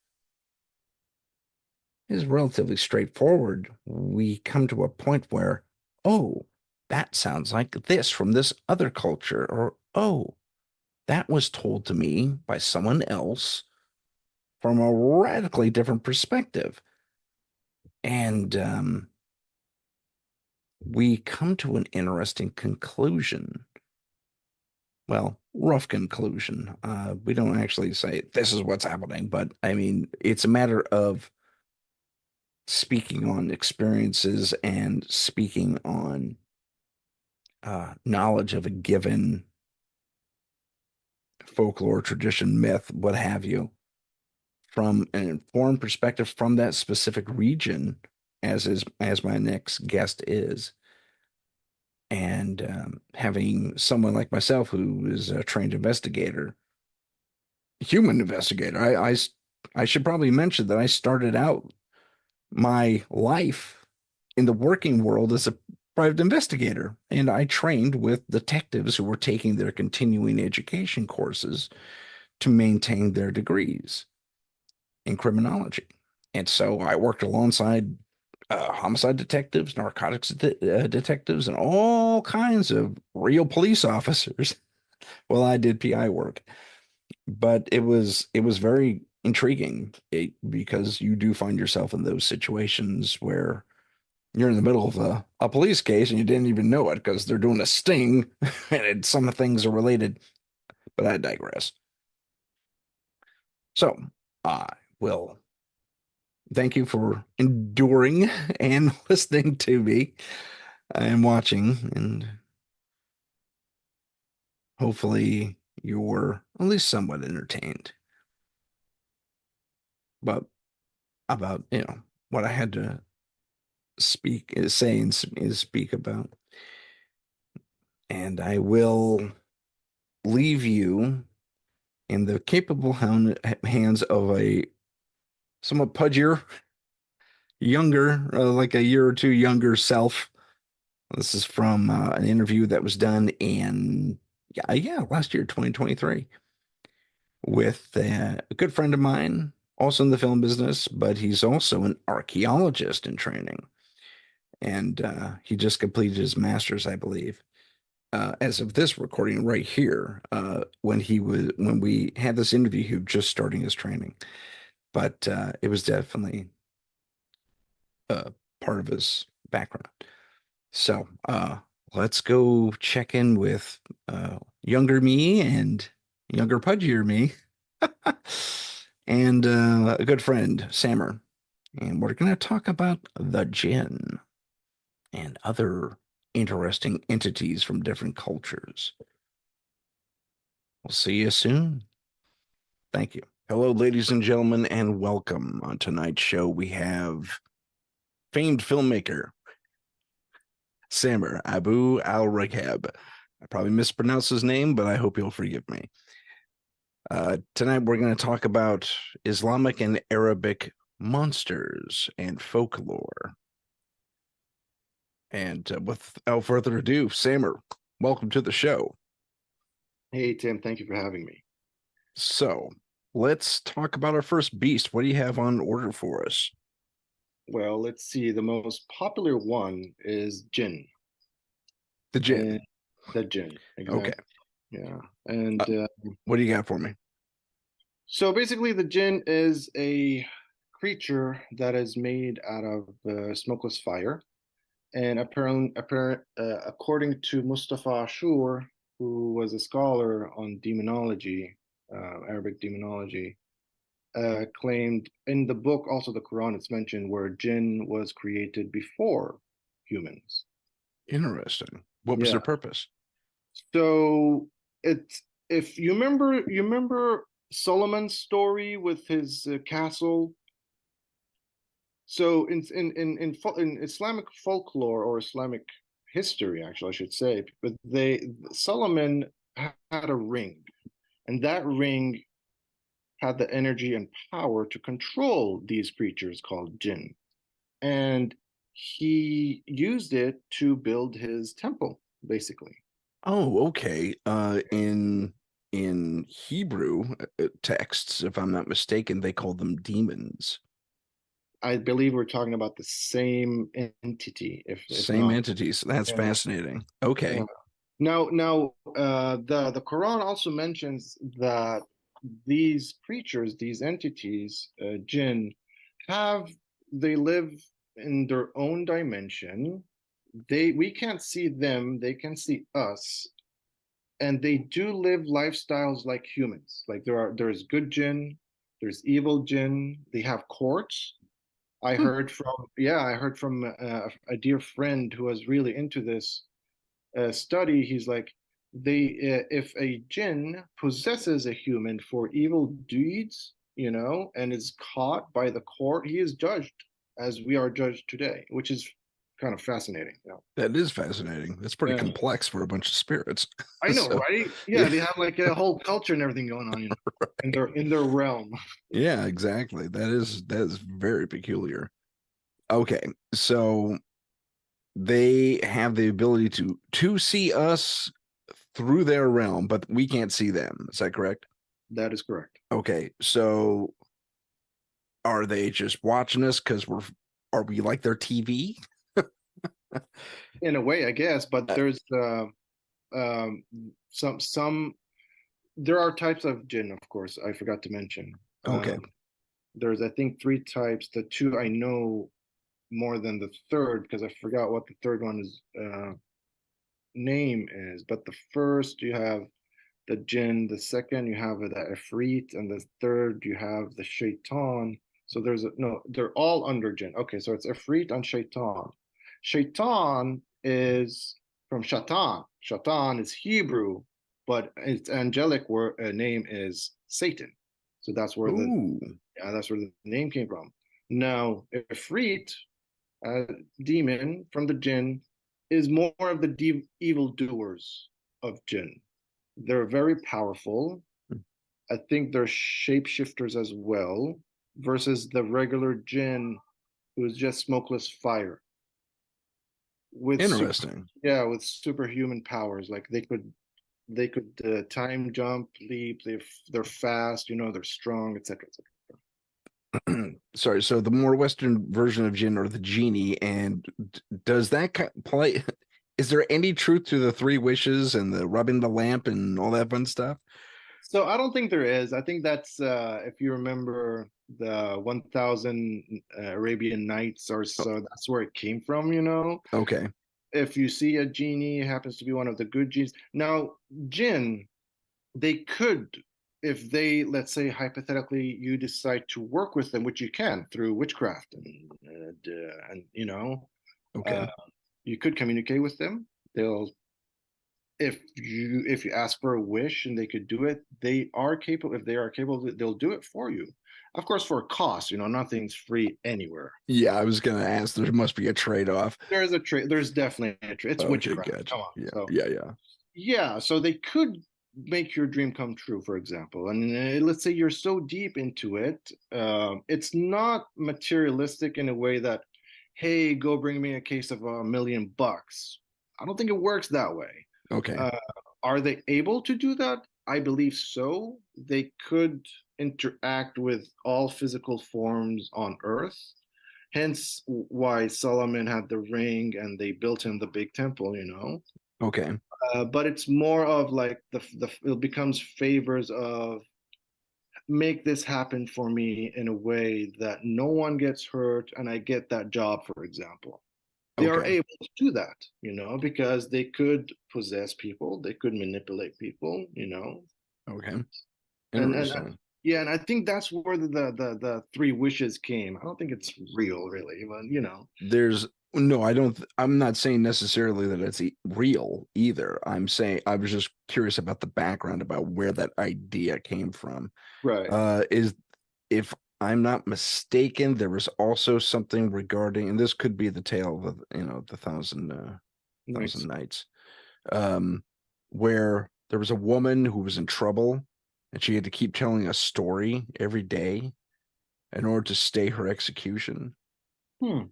is relatively straightforward, we come to a point where, oh, that sounds like this from this other culture, or oh, that was told to me by someone else from a radically different perspective. And we come to an interesting conclusion. Well, rough conclusion. We don't actually say this is what's happening, but I mean, it's a matter of speaking on experiences and speaking on knowledge of a given folklore, tradition, myth, what have you, from an informed perspective from that specific region, as my next guest is, and having someone like myself who is a trained investigator, human investigator. I should probably mention that I started out my life in the working world as a private investigator, and I trained with detectives who were taking their continuing education courses to maintain their degrees in criminology. And so I worked alongside homicide detectives, narcotics detectives, and all kinds of real police officers while I did PI work. But it was very intriguing because you do find yourself in those situations where you're in the middle of a police case and you didn't even know it because they're doing a sting and some things are related. But I digress. So I will thank you for enduring and listening to me and watching, and hopefully you were at least somewhat entertained. But about, what I had to say and speak about. And I will leave you in the capable hands of a somewhat pudgier, younger, like a year or two younger self. This is from an interview that was done in, yeah, last year, 2023, with a good friend of mine, also in the film business, but he's also an archaeologist in training. And he just completed his master's, I believe, as of this recording right here. When we had this interview, he was just starting his training, but it was definitely part of his background. So let's go check in with younger me and younger pudgier me and a good friend, Sammer. And we're going to talk about the Djinn and other interesting entities from different cultures. We'll see you soon. Thank you. Hello, ladies and gentlemen, and welcome. On tonight's show, we have famed filmmaker Sammer Abu AlRagheb. I probably mispronounced his name, but I hope you'll forgive me. Tonight we're going to talk about Islamic and Arabic monsters and folklore. And without further ado, Sammer, welcome to the show. Hey, Tim, thank you for having me. So let's talk about our first beast. What do you have on order for us? Well, let's see. The most popular one is Djinn. The Djinn. The Djinn, Okay. exactly. Yeah. And what do you got for me? so basically, the Djinn is a creature that is made out of smokeless fire. And according to Mustafa Ashur, who was a scholar on demonology, Arabic demonology, claimed in the book, also the Quran, it's mentioned where jinn was created before humans. Interesting. What was Yeah. their purpose? So it's if you remember Solomon's story with his castle. So in Islamic folklore or Islamic history, actually, I should say, but Solomon had a ring, and that ring had the energy and power to control these creatures called jinn. And he used it to build his temple, basically. Oh, okay. In Hebrew texts, if I'm not mistaken, they call them demons. I believe we're talking about the same entity, if Same not. entities. That's Yeah. fascinating. Okay. Yeah. Now, the Quran also mentions that these creatures, these entities, jinn, have they live in their own dimension. We can't see them; they can see us, and they do live lifestyles like humans. Like there's good jinn, there's evil jinn. They have courts. Hmm. I heard from a dear friend who was really into this study. He's like, if a jinn possesses a human for evil deeds, and is caught by the court, he is judged as we are judged today, which is kind of fascinating. That is fascinating. That's pretty Yeah. complex for a bunch of spirits. I know, So, right? Yeah, they have like a whole culture and everything going on, in their realm. yeah, exactly. That is very peculiar. Okay, so they have the ability to see us through their realm, but we can't see them. Is that correct? That is correct. Okay, so are they just watching us because are we like their TV? In a way, I guess, but Uh, there's um, some there are types of jinn, of course. I forgot to mention. okay. There's, I think, three types. The two I know more than the third because I forgot what the third one is name is. But the first you have the jinn, the second you have the ifrit, and the third you have the shaitan. So no, they're all under jinn. Okay, so it's ifrit and shaitan. Shaitan is from shaitan. Shaitan is Hebrew, but its angelic name is Satan. So Ooh, that's where the name came from. Now, ifrit, demon from the jinn, is more of the evil doers of jinn. They're very powerful. I think they're shapeshifters as well, versus the regular jinn who is just smokeless fire with interesting. with superhuman powers. Like they could time jump, leap. They're fast. They're strong, etc. Sorry, so the more Western version of Jinn or the genie, and does that play? Is there any truth to the three wishes and the rubbing the lamp and all that fun stuff? So I don't think there is. I think that's if you remember the 1,000 Arabian Nights or Oh, so, that's where it came from. okay, If you see a genie, it happens to be one of the good genes. Now, jinn, they could, if they, let's say, hypothetically, you decide to work with them, which you can through witchcraft, and okay. uh, you could communicate with them. They'll if you ask for a wish and they could do it, they are capable. If they are capable, they'll do it for you. Of course, for a cost. Nothing's free anywhere. Yeah, I was gonna ask. There must be a trade-off. There's a trade. There's definitely a trade. It's Okay, witchcraft. gotcha. Come on. Yeah, So yeah, yeah. yeah, so they could make your dream come true, for example. And let's say you're so deep into it, it's not materialistic in a way that, hey, go bring me a case of $1 million. I don't think it works that way. Okay. Uh, are they able to do that? I believe so. They could interact with all physical forms on Earth. Hence why Solomon had the ring and they built him the big temple, you know. Okay. But it's more of like it becomes favors of make this happen for me in a way that no one gets hurt and I get that job, for example. They are Okay. able to do that, you know, because they could possess people, they could manipulate people, you know. Okay. And Interesting. yeah, and I think that's where the three wishes came. I don't think it's real, really, but you know. There's no, I don't, I'm not saying necessarily that it's real either. I'm saying I was just curious about the background about where that idea came from. Right. Is if I'm not mistaken, there was also something regarding, and this could be the tale of the Nice. thousand nights, um, where there was a woman who was in trouble, and she had to keep telling a story every day in order to stay her execution. Hmm.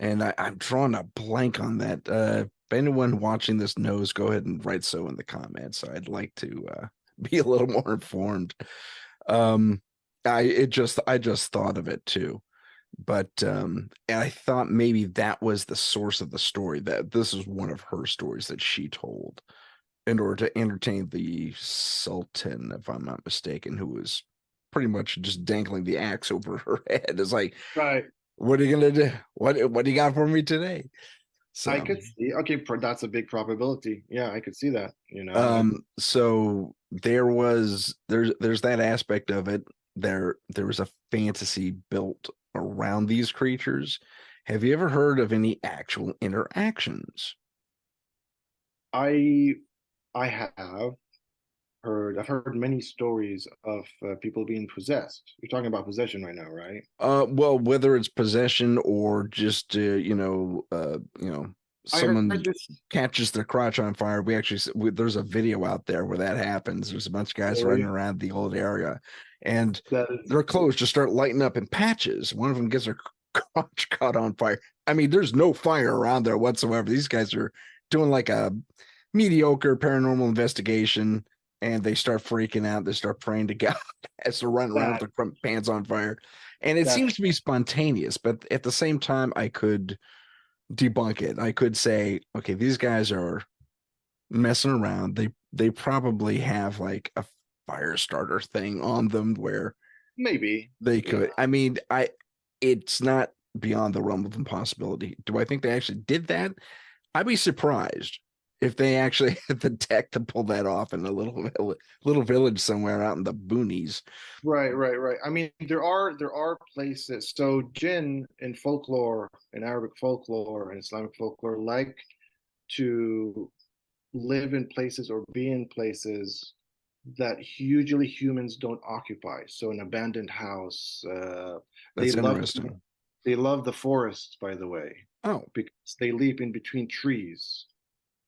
And I'm drawing a blank on that. If anyone watching this knows, go ahead and write so in the comments. I'd like to be a little more informed. Um, I just thought of it too, but and I thought maybe that was the source of the story. That this is one of her stories that she told in order to entertain the Sultan, if I'm not mistaken, who was pretty much just dangling the axe over her head. It's like, Right. what are you gonna do? What do you got for me today? I So, could see. Okay, that's a big probability. Yeah, I could see that. You know, so there's that aspect of it. There was a fantasy built around these creatures. Have you ever heard of any actual interactions? I I have I've heard many stories of people being possessed. You're talking about possession right now, right? Well, whether it's possession or just I heard someone this. catches their crotch on fire. There's a video out there where that happens. There's a bunch of guys running Story around the old area, and that is their clothes just start lighting up in patches. One of them gets their crotch caught on fire. I mean, there's no fire around there whatsoever. These guys are doing like a mediocre paranormal investigation, and they start freaking out. They start praying to God as they're running around with that their front pants on fire. And it that's seems to be spontaneous, but at the same time, I could debunk it. I could say, okay, these guys are messing around. They probably have like a fire starter thing on them where maybe. they Yeah. could. I mean, it's not beyond the realm of impossibility. Do I think they actually did that? I'd be surprised if they actually had the tech to pull that off in a little village somewhere out in the boonies. Right, right, right. I mean, there are places. So jinn in folklore, in Arabic folklore and Islamic folklore, like to live in places or be in places that usually humans don't occupy. So an abandoned house. They That's love interesting. they love the forests, by the way, Oh, because they leap in between trees,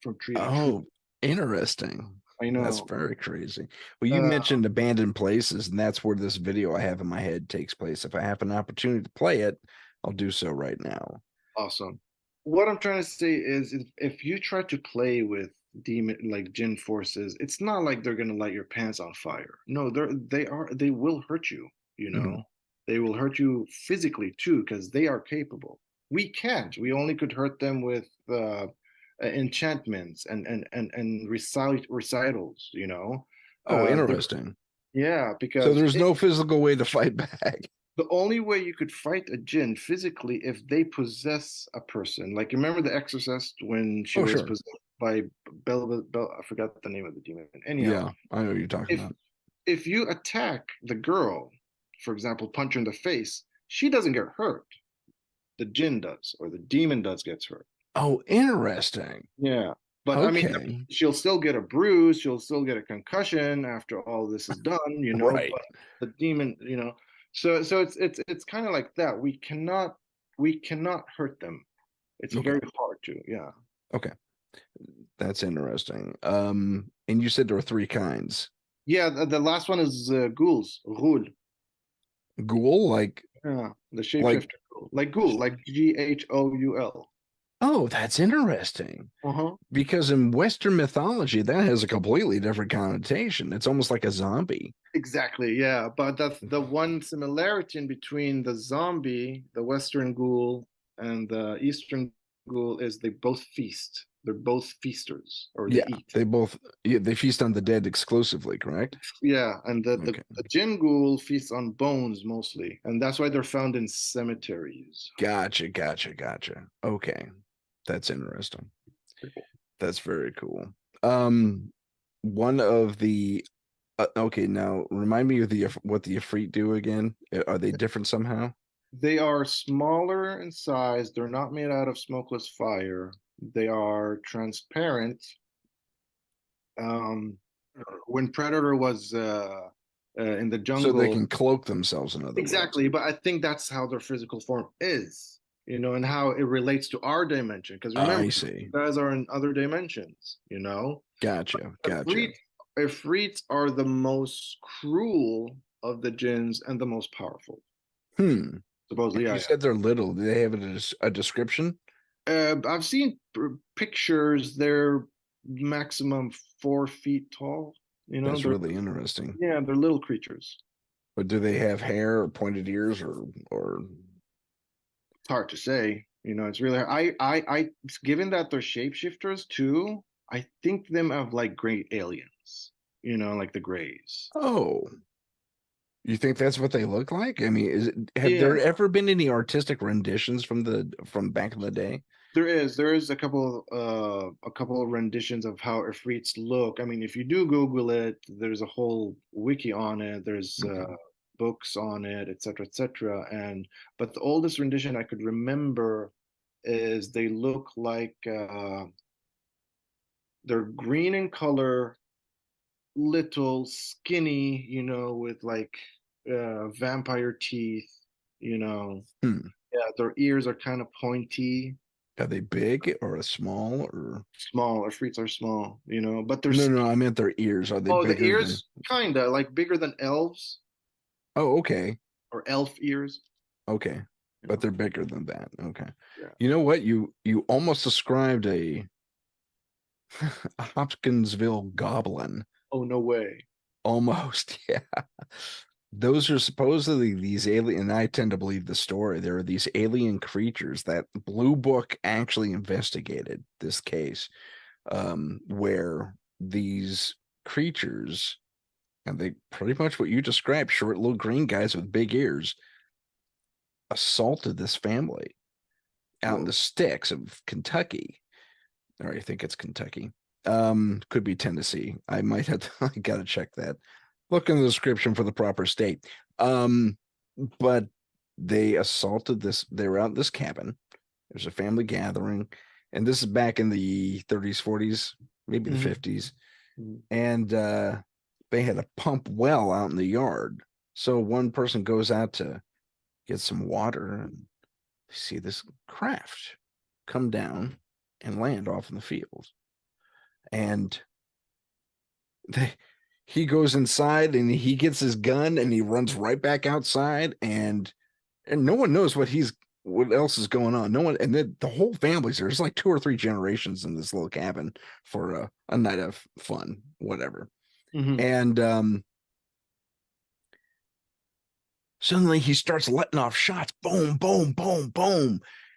from tree to tree. oh, interesting. I That's know. very crazy. Well, you Uh, mentioned abandoned places, and that's where this video I have in my head takes place. If I have an opportunity to play it, I'll do so right now. Awesome. What I'm trying to say is if you try to play with demon like jinn forces, it's not like they're gonna light your pants on fire. No, they will hurt you, you know. Mhm. They will hurt you physically too, because they are capable. We can't. We only could hurt them with enchantments and recitals, you know. Oh, They're interesting. yeah, So because there's no physical way to fight back. the only way you could fight a jinn physically if they possess a person. Like you remember the Exorcist when she Oh, was sure. possessed by I forgot the name of the demon. Anyhow, Yeah, I know what you're talking if about. if you attack the girl, for example, punch her in the face, she doesn't get hurt. The jinn does, or the demon does gets hurt. Oh, interesting. Yeah. But Okay. she'll still get a bruise, she'll still get a concussion after all this is done, you know, Right. but the demon, you know. So it's kind of like that. We cannot hurt them. It's Okay. very hard to, yeah. Okay. That's interesting. And you said there were three kinds. Yeah, the last one is ghouls, ghoul. Ghoul, Yeah, the like, shapeshifter ghoul, like ghoul, like Ghoul. oh, that's interesting. Uh-huh. Because in Western mythology, that has a completely different connotation. It's almost like a zombie. Exactly, yeah. But the one similarity in between the zombie, the Western ghoul, and the Eastern ghoul is they both feast. They're both feasters, or they Yeah, eat. they feast on the dead exclusively, correct? Yeah, and Okay. the Djinn ghoul feasts on bones mostly, and that's why they're found in cemeteries. Gotcha. Okay. That's interesting. Pretty cool. That's very cool. Um, one of the okay, now remind me of what the Ifrit do again. Are they different somehow? They are smaller in size. They're not made out of smokeless fire. They are transparent. Um, when Predator was in the So they jungle, can cloak themselves, in other words. exactly. But I think that's how their physical form is, and how it relates to our dimension. Because remember, I see. you guys are in other dimensions. Gotcha. Ifrit, Ifrits are the most cruel of the jinns and the most powerful. Hmm. Supposedly, You yeah. said they're little. Do they have a description? I've seen pictures. They're maximum 4 feet tall. That's They're really interesting. yeah, they're little creatures. But do they have hair or pointed ears or It's hard to say. It's really given that they're shapeshifters too. I think them of like great aliens. Like the Greys. oh, you think that's what they look like? I mean, have Yeah, there ever been any artistic renditions from back in the day? there is a couple of renditions of how Ifrits look. I mean, if you do Google it, there's a whole wiki on it. There's Okay. books on it, etc., etc. But the oldest rendition I could remember is they look like they're green in color, little, skinny, with like vampire teeth. You know, Hmm. yeah, their ears are kind of pointy. Are they big or small or Small, Ifrits are small, but they're no, I meant their ears. Are they oh, the bigger than ears kinda like bigger than elves Oh, okay. or elf ears. Okay. You But know, they're bigger than that. Okay. yeah. You know what? You almost described a Hopkinsville goblin. Oh, no way. Almost, yeah. Those are supposedly these alien, and I tend to believe the story. There are these alien creatures that Blue Book actually investigated this case, where these creatures, and they pretty much what you described, short little green guys with big ears, assaulted this family out in Whoa. the sticks of Kentucky. Or I think it's Kentucky. Could be Tennessee. I might have to, I gotta check that. Look in the description for the proper state. Um, but they assaulted this, they were out in this cabin. There's a family gathering, and this is back in the 30s, 40s, maybe the Mhm, 50s. mhm. And they had a pump well out in the yard. So one person goes out to get some water and see this craft come down and land off in the field. And they, he goes inside and he gets his gun and he runs right back outside and no one knows what else is going on. No one, and then the whole family's there. There's like two or three generations in this little cabin for a night of fun, whatever. Mhm. And suddenly he starts letting off shots, boom,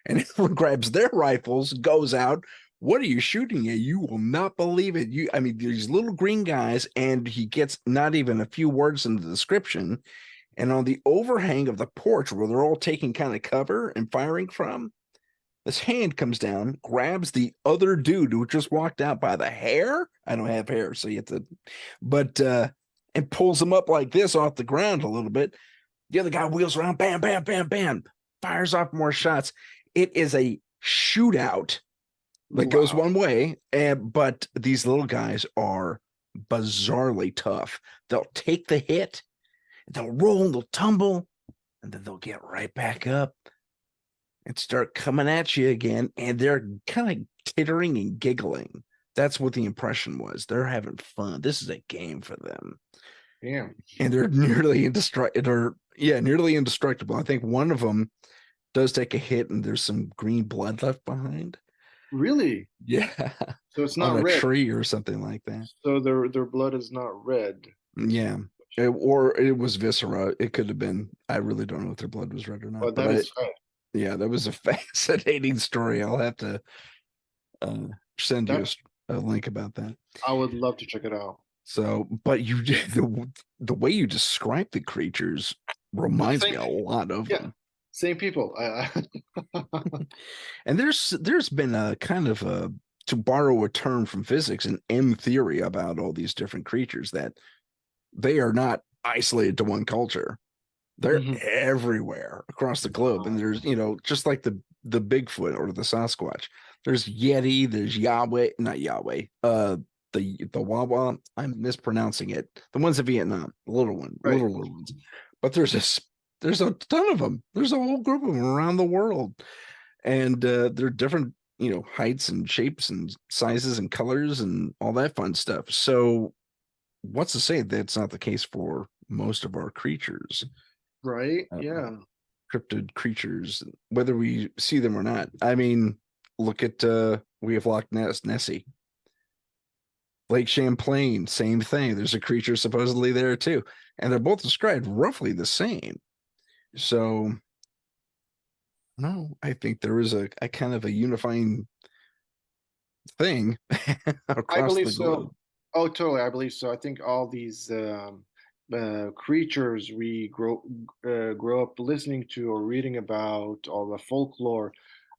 and everyone grabs their rifles, goes out. What are you shooting at? You will not believe it. I mean, these little green guys, and he gets not even a few words in the description. And on the overhang of the porch where they're all taking kind of cover and firing from, this hand comes down, grabs the other dude who just walked out by the hair. I don't have hair, so you have to, but and pulls him up like this off the ground a little bit. The other guy wheels around, bam, fires off more shots. It is a shootout that goes Wow. one way, but these little guys are bizarrely tough. They'll take the hit, they'll roll, they'll tumble, and then they'll get right back up and start coming at you again. And they're kind of tittering and giggling That's what the impression was. They're having fun. This is a game for them. Yeah. And they're nearly indestructible. Yeah, nearly indestructible. I think one of them does take a hit and there's some green blood left behind. Really? Yeah. So it's On not a red. tree or something like that. So their blood is not red. Yeah. Or it was viscera. It could have been. I really don't know if their blood was red or not. But But that is fine. yeah, that was a fascinating story. I'll have to uh, send you That a link about that. I would love to check it out. So, but the way you describe the creatures The reminds me same, a lot of yeah, them. same people. And there's been a kind of a, to borrow a term from physics, an M theory about all these different creatures, that they are not isolated to one culture. They're Mhm. everywhere across the globe. And there's, just like the Bigfoot or the Sasquatch. There's Yeti, there's Yahweh, not Yahweh, the Wawa. I'm mispronouncing it. The ones in Vietnam, the little one, Right, little ones. But there's a ton of them. There's a whole group of them around the world. And they're different, heights and shapes and sizes and colors and all that fun stuff. So what's to say that's not the case for most of our creatures? right, uh, yeah. Cryptid creatures, whether we see them or not. I mean, look at we have Loch Nessie, Lake Champlain, same thing. There's a creature supposedly there too, and they're both described roughly the same. So, no, I think there is a kind of a unifying thing I across believe the globe. so. Oh, totally. I believe so. I think all these creatures we grow up listening to or reading about, all the folklore,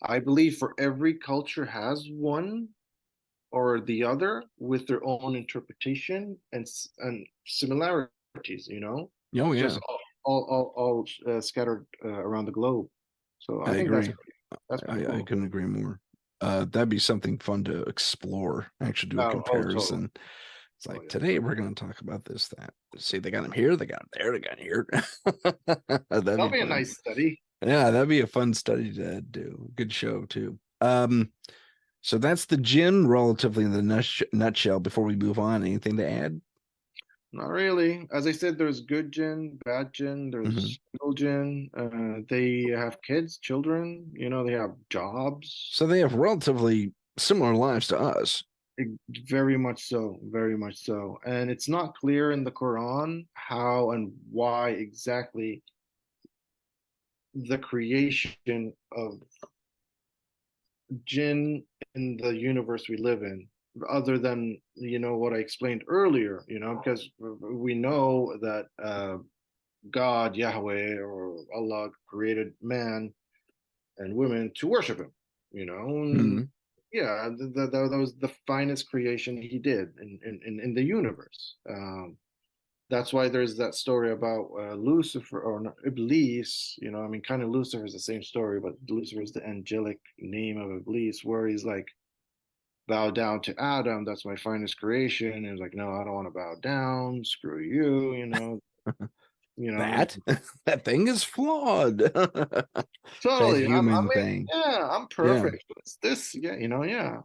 I believe for every culture has one or the other with their own interpretation and similarities, Oh just yeah, all scattered around the globe. So I I think agree. that's pretty I cool. couldn't agree more. That'd be something fun to explore. Actually, do a Totally. comparison. It's Oh like yeah. today we're going to talk about this, that. See, they got him here, they got him there, they got him here. That'd That'll be be a fun. nice study. Yeah, that'd be a fun study to do. Good show too. So that's the Djinn, relatively in the nutshell. Before we move on, anything to add? Not really. As I said, there's good Jinn, bad Jinn, Mhm. there's evil Jinn. They have kids, children, they have jobs. So they have relatively similar lives to us. Very much so, very much so. And it's not clear in the Quran how and why exactly the creation of Jinn in the universe we live in, other than, what I explained earlier, because we know that God, Yahweh, or Allah created man and women to worship him, and Mhm. yeah, that was the finest creation he did in the universe. That's why there's that story about Lucifer or not, Iblis, I mean, kind of Lucifer is the same story, but Lucifer is the angelic name of Iblis, where he's like, bow down to Adam, that's my finest creation. And he's like, no, I don't want to bow down, screw you, That that thing is flawed. That Totally. human thing. Yeah, I'm Yeah. perfect. It's this, yeah, yeah,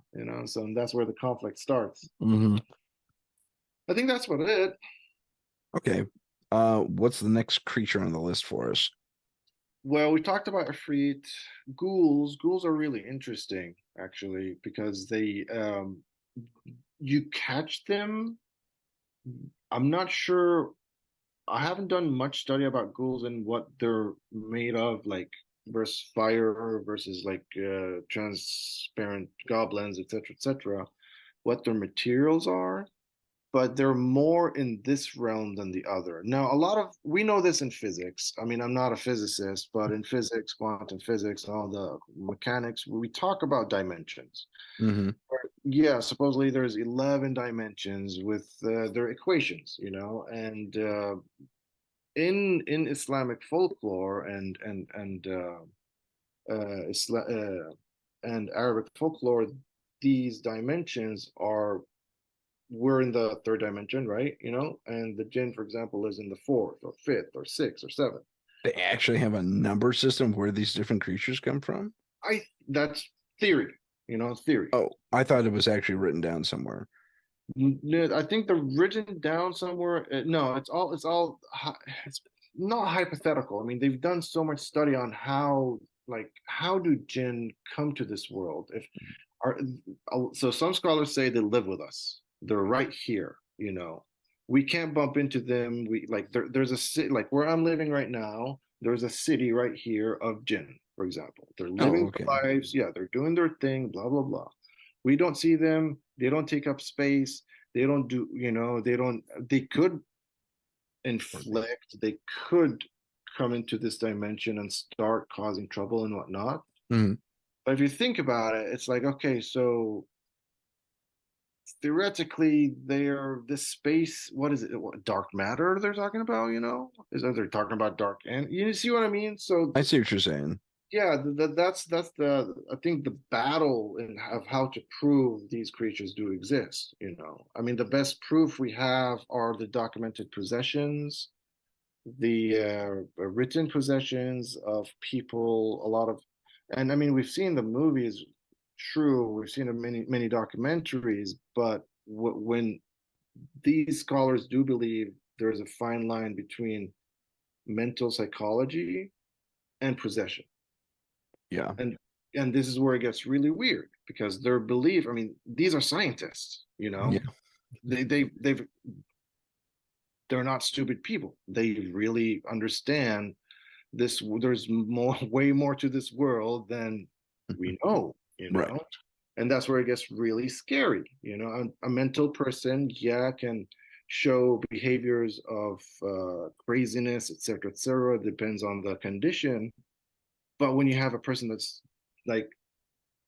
so that's where the conflict starts. Hmm. I think that's what it. Okay. What's the next creature on the list for us? Well, we talked about Ifrit, ghouls. Ghouls are really interesting, actually, because you catch them. I'm not sure. I haven't done much study about ghouls and what they're made of, like versus fire versus like transparent goblins, etc., etc. What their materials are, but they're more in this realm than the other. Now, we know this in physics. I mean, I'm not a physicist, but in physics, quantum physics, all the mechanics, we talk about dimensions. Hmm. Yeah, supposedly there's 11 dimensions with their equations, and in Islamic folklore and Arabic folklore, these dimensions are we're in the third dimension, right? And the jinn, for example, is in the fourth or fifth or sixth or seventh. They actually have a number system where these different creatures come from. That's theory. theory. Oh, I thought it was actually written down somewhere. I think they're written down somewhere. No, it's not hypothetical. I mean, they've done so much study on how do jinn come to this world? If are So some scholars say they live with us. They're right here. We can't bump into them. There's a city like where I'm living right now. There's a city right here of jinn, for example. They're Oh, living okay. their lives. Yeah, they're doing their thing. Blah blah blah. We don't see them. They don't take up space. They don't do. They don't. They could inflict. They could come into this dimension and start causing trouble and whatnot. Mhm. But if you think about it, it's like, okay, so theoretically, they're this space. What is it? What, dark matter they're talking about? Is that they're talking about dark, and you see what I mean? So I see what you're saying. yeah, that's the I think the battle of how to prove these creatures do exist. I mean, the best proof we have are the documented possessions, the written possessions of people. A lot of, and I mean, we've seen the movies. True, we've seen many documentaries, but when these scholars do believe there's a fine line between mental psychology and possession. Yeah. And this is where it gets really weird because their belief, I mean, these are scientists. Yeah. They've they're not stupid people. They really understand this. There's way more to this world than we know. Right. And that's where it gets really scary. A mental person, yeah, can show behaviors of craziness, etc., etc. Depends on the condition. But when you have a person that's like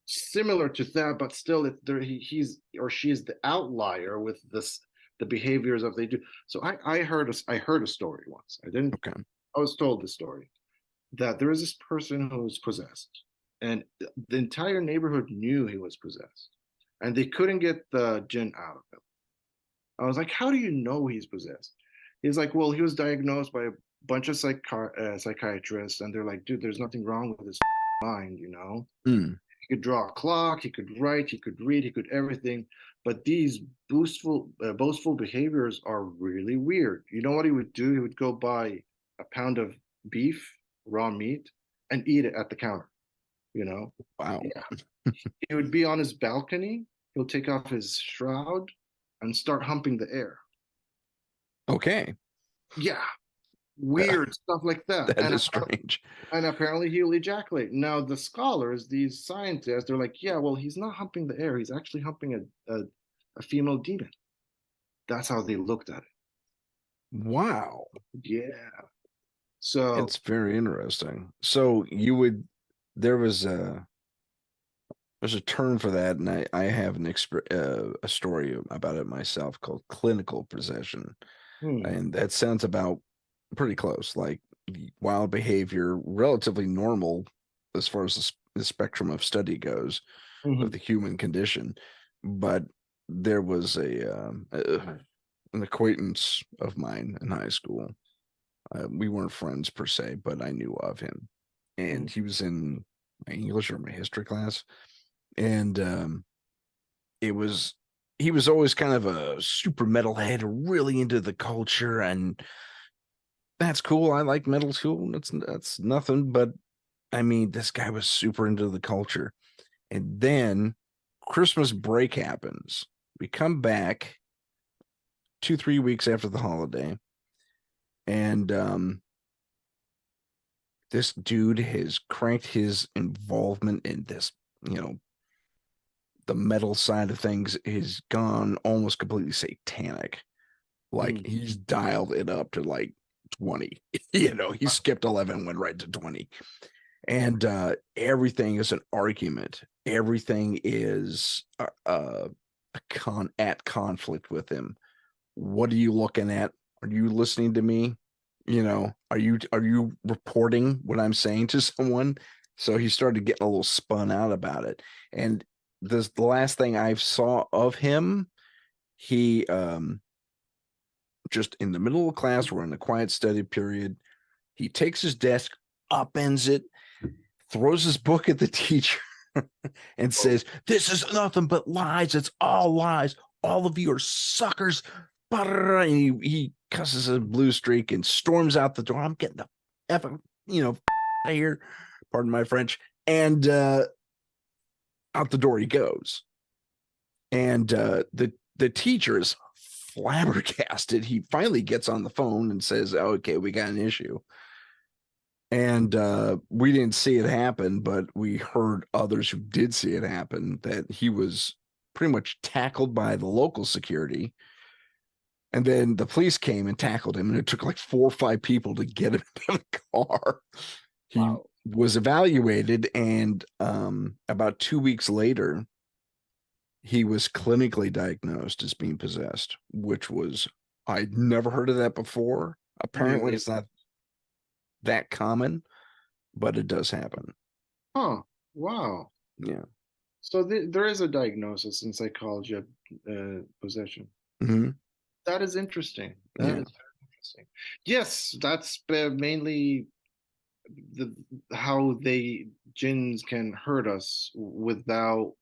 similar to that, but still, he's or she is the outlier with the behaviors of they do. So I heard a story once. I didn't. Okay. I was told the story that there is this person who's possessed, and the entire neighborhood knew he was possessed, and they couldn't get the jinn out of him. I was like, how do you know he's possessed? He's like, well, he was diagnosed by a bunch of psychiatrists, and they're like, dude, there's nothing wrong with his mind. Mm. He could draw a clock, he could write, he could read, he could everything. But these boastful behaviors are really weird. You know what he would do? He would go buy a pound of beef, raw meat, and eat it at the counter. You know, Wow. yeah. He would be on his balcony. He'll take off his shroud and start humping the air. Okay. Yeah, weird stuff like that. That is strange. And apparently he'll ejaculate. Now the scholars, these scientists, they're like, yeah, well, he's not humping the air. He's actually humping a female demon. That's how they looked at it. Wow. Yeah. So It's very interesting. So there's a term for that, and I have a story about it myself called clinical possession. And that sounds about pretty close, like wild behavior, relatively normal as far as the spectrum of study goes of the human condition. But there was an acquaintance of mine in high school. We weren't friends per se, but I knew of him. And he was in my English or my history class. And he was always kind of a super metalhead, really into the culture, and that's cool. I like metal too. That's nothing, but I mean, this guy was super into the culture. And then Christmas break happens. We come back 2-3 weeks after the holiday, and this dude has cranked his involvement in this, the metal side of things has gone almost completely satanic. Like he's dialed it up to like 20. He skipped 11, went right to 20. And everything is an argument. Everything is at conflict with him. What are you looking at? Are you listening to me? Are you reporting what I'm saying to someone? So he started getting a little spun out about it. And the last thing I saw of him, he just in the middle of class, we're in a quiet study period. He takes his desk, upends it, throws his book at the teacher, and says, "This is nothing but lies. It's all lies. All of you are suckers." And he cusses a blue streak and storms out the door. I'm getting the F, out of here. Pardon my French. And out the door he goes. And the teacher is flabbergasted. He finally gets on the phone and says, "Oh, okay, we got an issue." And we didn't see it happen, but we heard others who did see it happen, that he was pretty much tackled by the local security. And then the police came and tackled him, and it took like 4 or 5 people to get him out of the car. He Wow. was evaluated, and about 2 weeks later, he was clinically diagnosed as being possessed, which was, I'd never heard of that before. Apparently, it's not that common, but it does happen. Huh. Wow. Yeah. So there is a diagnosis in psychology of possession. Mm-hmm. That is interesting. That Yeah. is very interesting. Yes, that's mainly how jinns can hurt us without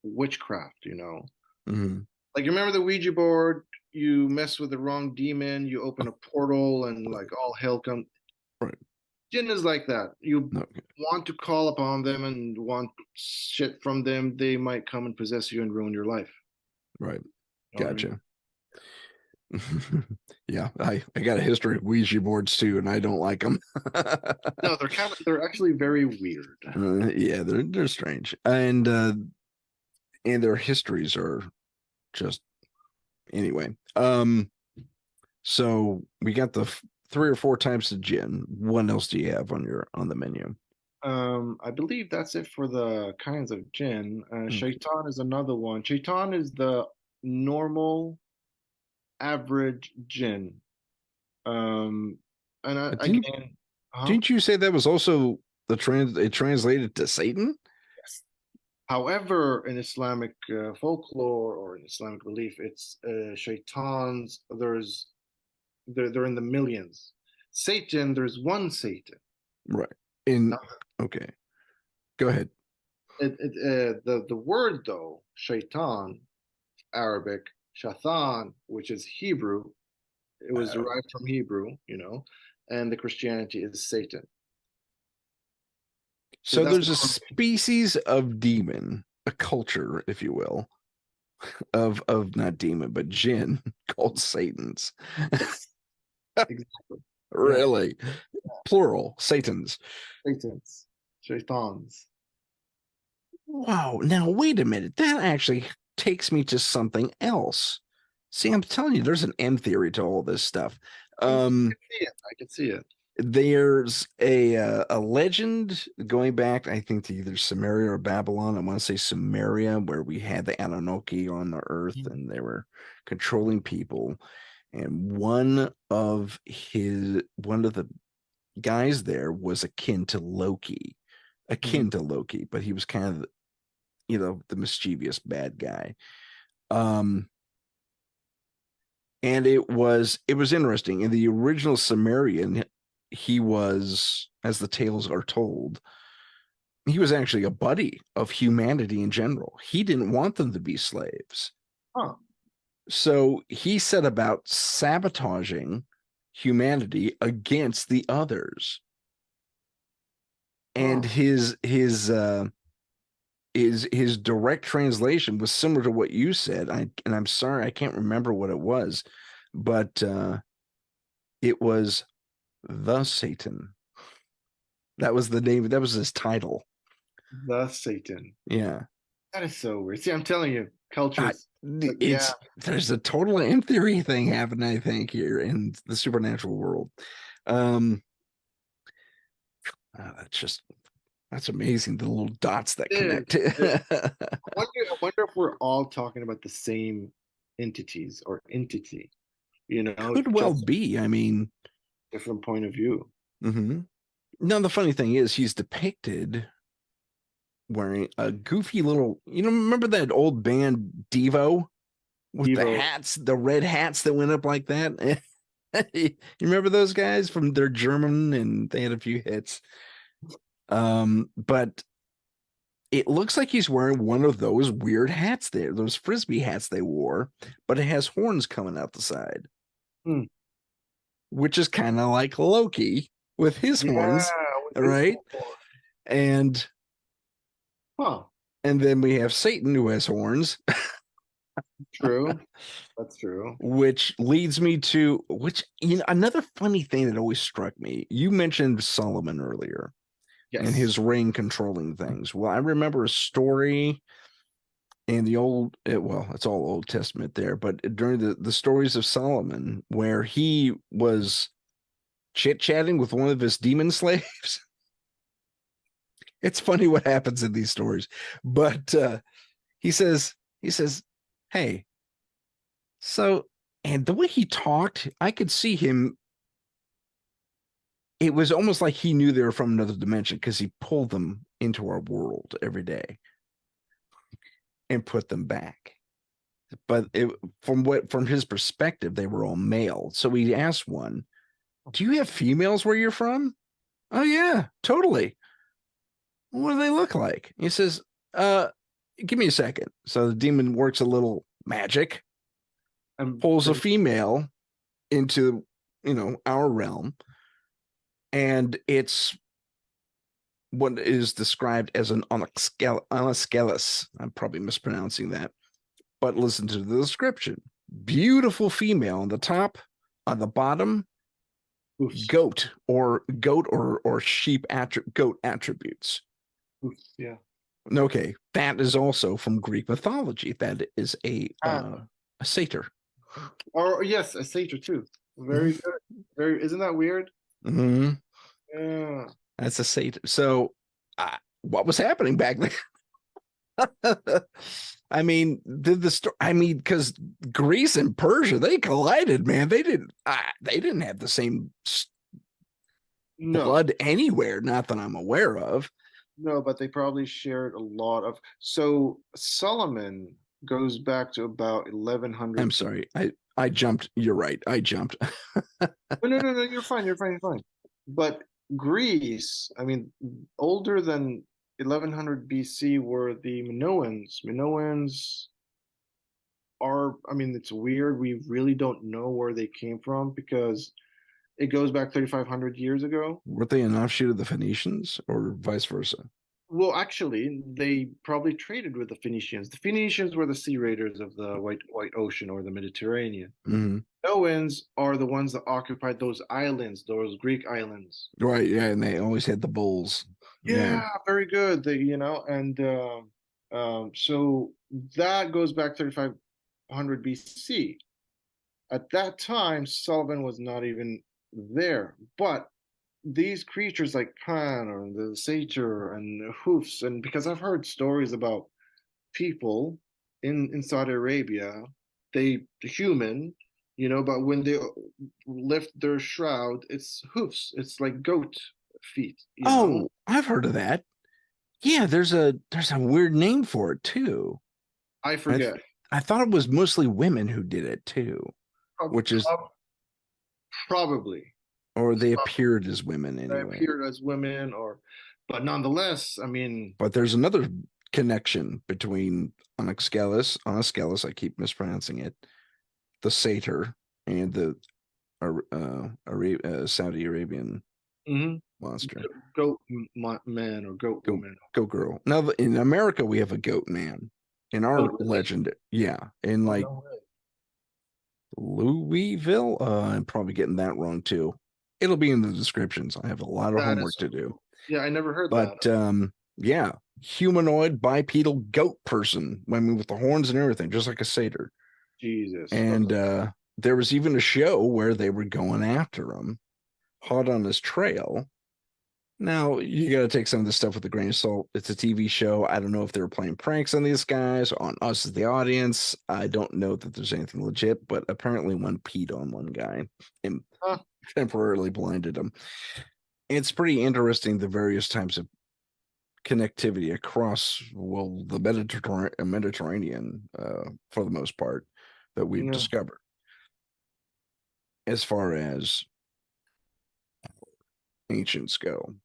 witchcraft, Mm-hmm. Like, you remember the Ouija board? You mess with the wrong demon, you open a portal, and like all hell comes. Right. Jinn is like that. You Okay. want to call upon them and want shit from them, they might come and possess you and ruin your life. Right. You know what I mean? Gotcha. Yeah, I got a history of Ouija boards too, and I don't like them. No, they're actually very weird. Yeah, they're strange, and their histories are just anyway. So we got the 3 or 4 types of Djinn. What else do you have on the menu? I believe that's it for the kinds of jinn. Okay. Shaitan is another one. Shaitan is the normal, average jinn. And again, Didn't you say that was also it translated to Satan? yes. However, in Islamic folklore or in Islamic belief, it's shaitans. They're in the millions. Satan, there's one Satan. Right. Okay. Go ahead. The word though, shaitan, Arabic, shaitan, which is Hebrew, it was derived from Hebrew, and the Christianity is Satan. So there's a species of demon, a culture, if you will, of not demon, but jinn called Satans. Exactly. Really? Yeah. Plural, Satans. Satans. Shaitans. Wow. Now, wait a minute. That actually takes me to something else. See, I'm telling you, there's an M theory to all this stuff. I can see it. There's a legend going back, I think, to either Sumeria or Babylon. I want to say Sumeria, where we had the Anunnaki on the earth and they were controlling people. And one of the guys there was akin to Loki, but he was kind of, the mischievous bad guy. And it was interesting. In the original Sumerian, he was, as the tales are told, he was actually a buddy of humanity in general. He didn't want them to be slaves. Huh. So he set about sabotaging humanity against the others. And his direct translation was similar to what you said. And I'm sorry, I can't remember what it was, but it was the Satan. That was the name. That was his title. The Satan. Yeah. That is so weird. See, I'm telling you, cultures. There's a total M theory thing happening, I think, here in the supernatural world. That's amazing. The little dots that connect. I wonder if we're all talking about the same entities or entity. Could well be. I mean, different point of view. Mm-hmm. Now, the funny thing is, he's depicted wearing a goofy little, remember that old band Devo with the hats, the red hats that went up like that? You remember those guys from their German, and they had a few hits. But it looks like he's wearing one of those weird hats there, those frisbee hats they wore, but it has horns coming out the side, Hmm. which is kind of like Loki with his Yeah, horns, with his right? horn. And Huh. then we have Satan who has horns, True. That's true. which leads me to another funny thing that always struck me. You mentioned Solomon earlier and Yes. his ring controlling things. Well, I remember a story in the well, it's all Old Testament there, but during the stories of Solomon, where he was chit-chatting with one of his demon slaves. It's funny what happens in these stories. But he says, hey, so, and the way he talked, I could see him. It was almost like he knew they were from another dimension because he pulled them into our world every day and put them back. But from his perspective, they were all male. So he asked one, do you have females where you're from? Oh yeah, totally. What do they look like? He says, uh, give me a second. So the demon works a little magic, I'm pulls a pretty female into, our realm, and it's what is described as an onyxcalis. I'm probably mispronouncing that, but listen to the description. Beautiful female on the top, on the bottom, Oofs. goat or sheep goat attributes. Oofs, yeah. Okay, that is also from Greek mythology. That is Ah. a satyr. Or yes, a satyr too. Very good. Very. Isn't that weird? Mm-hmm. Yeah. That's a satyr. So, what was happening back then? I mean, the story. I mean, because Greece and Persia they collided, man. They didn't have the same No, blood anywhere. Not that I'm aware of. no, but they probably shared a lot of. So Solomon goes back to about I'm 1100. sorry. I jumped. You're right. I jumped. No, no, no, no. You're fine. You're fine. You're fine. But Greece, I mean, older than 1100 BC were the Minoans. Minoans are, I mean, it's weird. We really don't know where they came from because it goes back 3,500 years ago. Were they an offshoot of the Phoenicians, or vice versa? Well, actually, they probably traded with the Phoenicians. The Phoenicians were the sea raiders of the White Ocean or the Mediterranean. Mm-hmm. Minoans are the ones that occupied those islands, those Greek islands. Right. Yeah, and they always had the bulls. Yeah. Yeah, very good. And so that goes back 3,500 BC. At that time, Sullivan was not even there, but these creatures like Pan or the satyr and hoofs, and because I've heard stories about people in Saudi Arabia, they human, but when they lift their shroud, it's hoofs. It's like goat feet. Oh, I've heard of that. Yeah, there's a weird name for it too. I I forget. I thought it was mostly women who did it too, Prob- which is prob- Probably or they appeared as women they anyway. appeared as women, but nonetheless, I mean, But there's another connection between Onyxcalis, I keep mispronouncing it, the satyr, and the Saudi Arabian mhm, monster. goat man or goat Go woman. go girl. Now in America we have a goat man. In Oh, our really? legend, yeah. In Oh, like no way. Louisville. I'm probably getting that wrong too. It'll be in the descriptions. I have a lot of That is homework so to do. cool. Yeah, I never heard that. But yeah, humanoid bipedal goat person. I mean, with the horns and everything, just like a satyr. Jesus. Okay. And there was even a show where they were going after him, hot on his trail. Now, you got to take some of this stuff with a grain of salt. It's a TV show. I don't know if they were playing pranks on these guys, on us as the audience. I don't know that there's anything legit, but apparently one peed on one guy and Huh. temporarily blinded him. It's pretty interesting the various types of connectivity across, well, the Mediterranean for the most part, that we've Yeah. discovered as far as ancients go.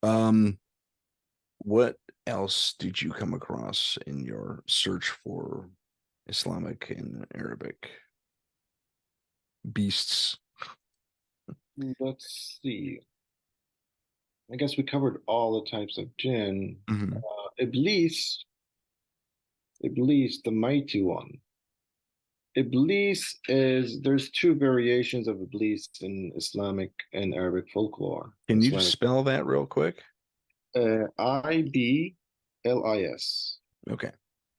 Um, what else did you come across in your search for Islamic and Arabic beasts? Let's see. I guess we covered all the types of jinn. Mhm. Iblis, Iblis, the mighty one. Iblis is there's two variations of Iblis in Islamic and Arabic folklore. Can you just Islamic, spell that real quick? Iblis Okay,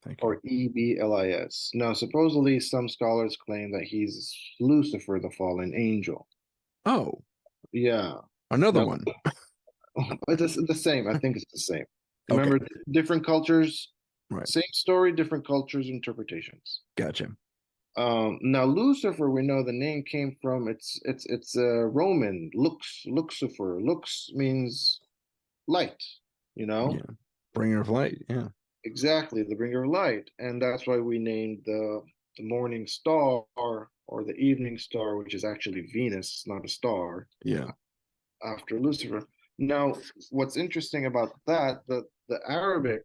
thank you. or Eblis. Now, supposedly, some scholars claim that he's Lucifer, the fallen angel. Oh, Yeah. another Now, one. it's the same. I think it's the same. Okay, Remember, different cultures, right. same story, different cultures, interpretations. Gotcha. Now Lucifer, we know the name came from it's Roman Lucifer. Lux means light, you know? Yeah. Bringer of light. Yeah. Exactly, the bringer of light. And that's why we named the morning star or the evening star, which is actually Venus, not a star, Yeah. after Lucifer. Now, what's interesting about that, the Arabic,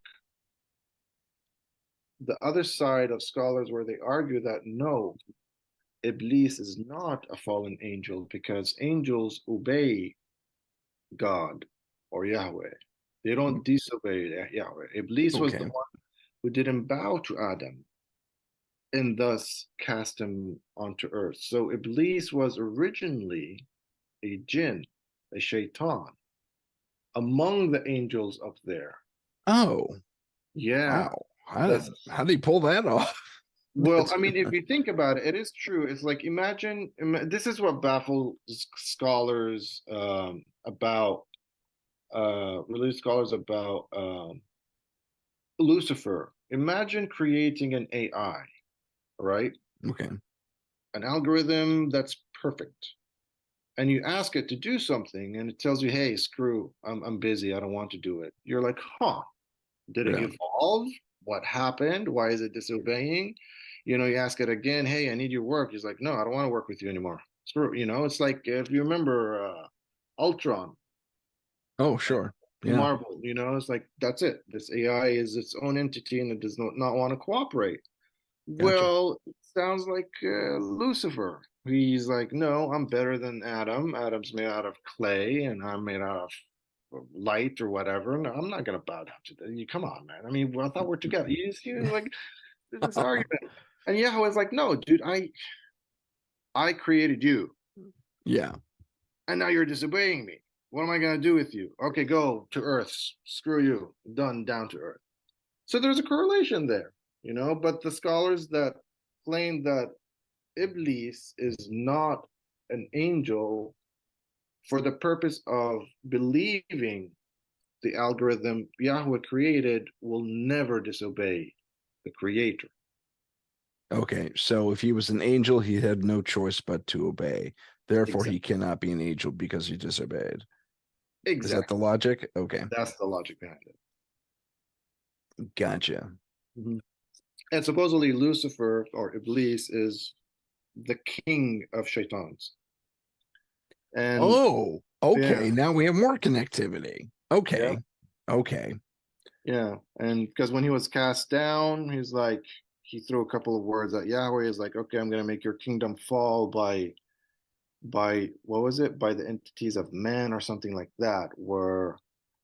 the other side of scholars where they argue that no, Iblis is not a fallen angel because angels obey God or Yahweh. They don't disobey Yahweh. Iblis was the Okay. one who didn't bow to Adam and thus cast him onto earth. So Iblis was originally a jinn, a shaitan, among the angels up there. Oh, Yeah, wow. that's How did he pull that off? well, That's I mean, if you think about it, it is true. It's like this is what baffles scholars about religious scholars about Lucifer. Imagine creating an AI, right? okay. An algorithm that's perfect. And you ask it to do something and it tells you, hey, screw, I'm busy. I don't want to do it. You're like, huh, did it Yeah. evolve? What happened? Why is it disobeying? You ask it again, hey, I need your work. He's like, no, I don't want to work with you anymore. Screw, it's like if you remember Ultron, Oh, sure. Yeah. Marvel, it's like that's it. This AI is its own entity and it does not want to cooperate. Gotcha. Well, it sounds like Lucifer. He's like, no, I'm better than Adam. Adam's made out of clay and I'm made out of light or whatever. No, I'm not gonna bow down to that. You come on, man. I mean, I thought we're together. You see, like this argument. And Yahweh's like, no, dude, I created you, Yeah. and now you're disobeying me. What am I gonna do with you? Okay, go to Earth. Screw you. Done. Down to Earth. So there's a correlation there, But the scholars that claim that Iblis is not an angel for the purpose of believing the algorithm Yahweh created will never disobey the creator. Okay. So if he was an angel, he had no choice but to obey. Therefore, he Exactly. cannot be an angel because he disobeyed. Is that the Exactly. logic? Okay. That's the logic behind it. Gotcha. Mhm. And supposedly Lucifer or Iblis is the king of shaitans. And Oh, yeah, okay. Now we have more connectivity. yeah, Okay. Okay. yeah. And because when he was cast down, he threw a couple of words at Yahweh. Is like, okay, I'm gonna make your kingdom fall by what was it? By the entities of man or something like that.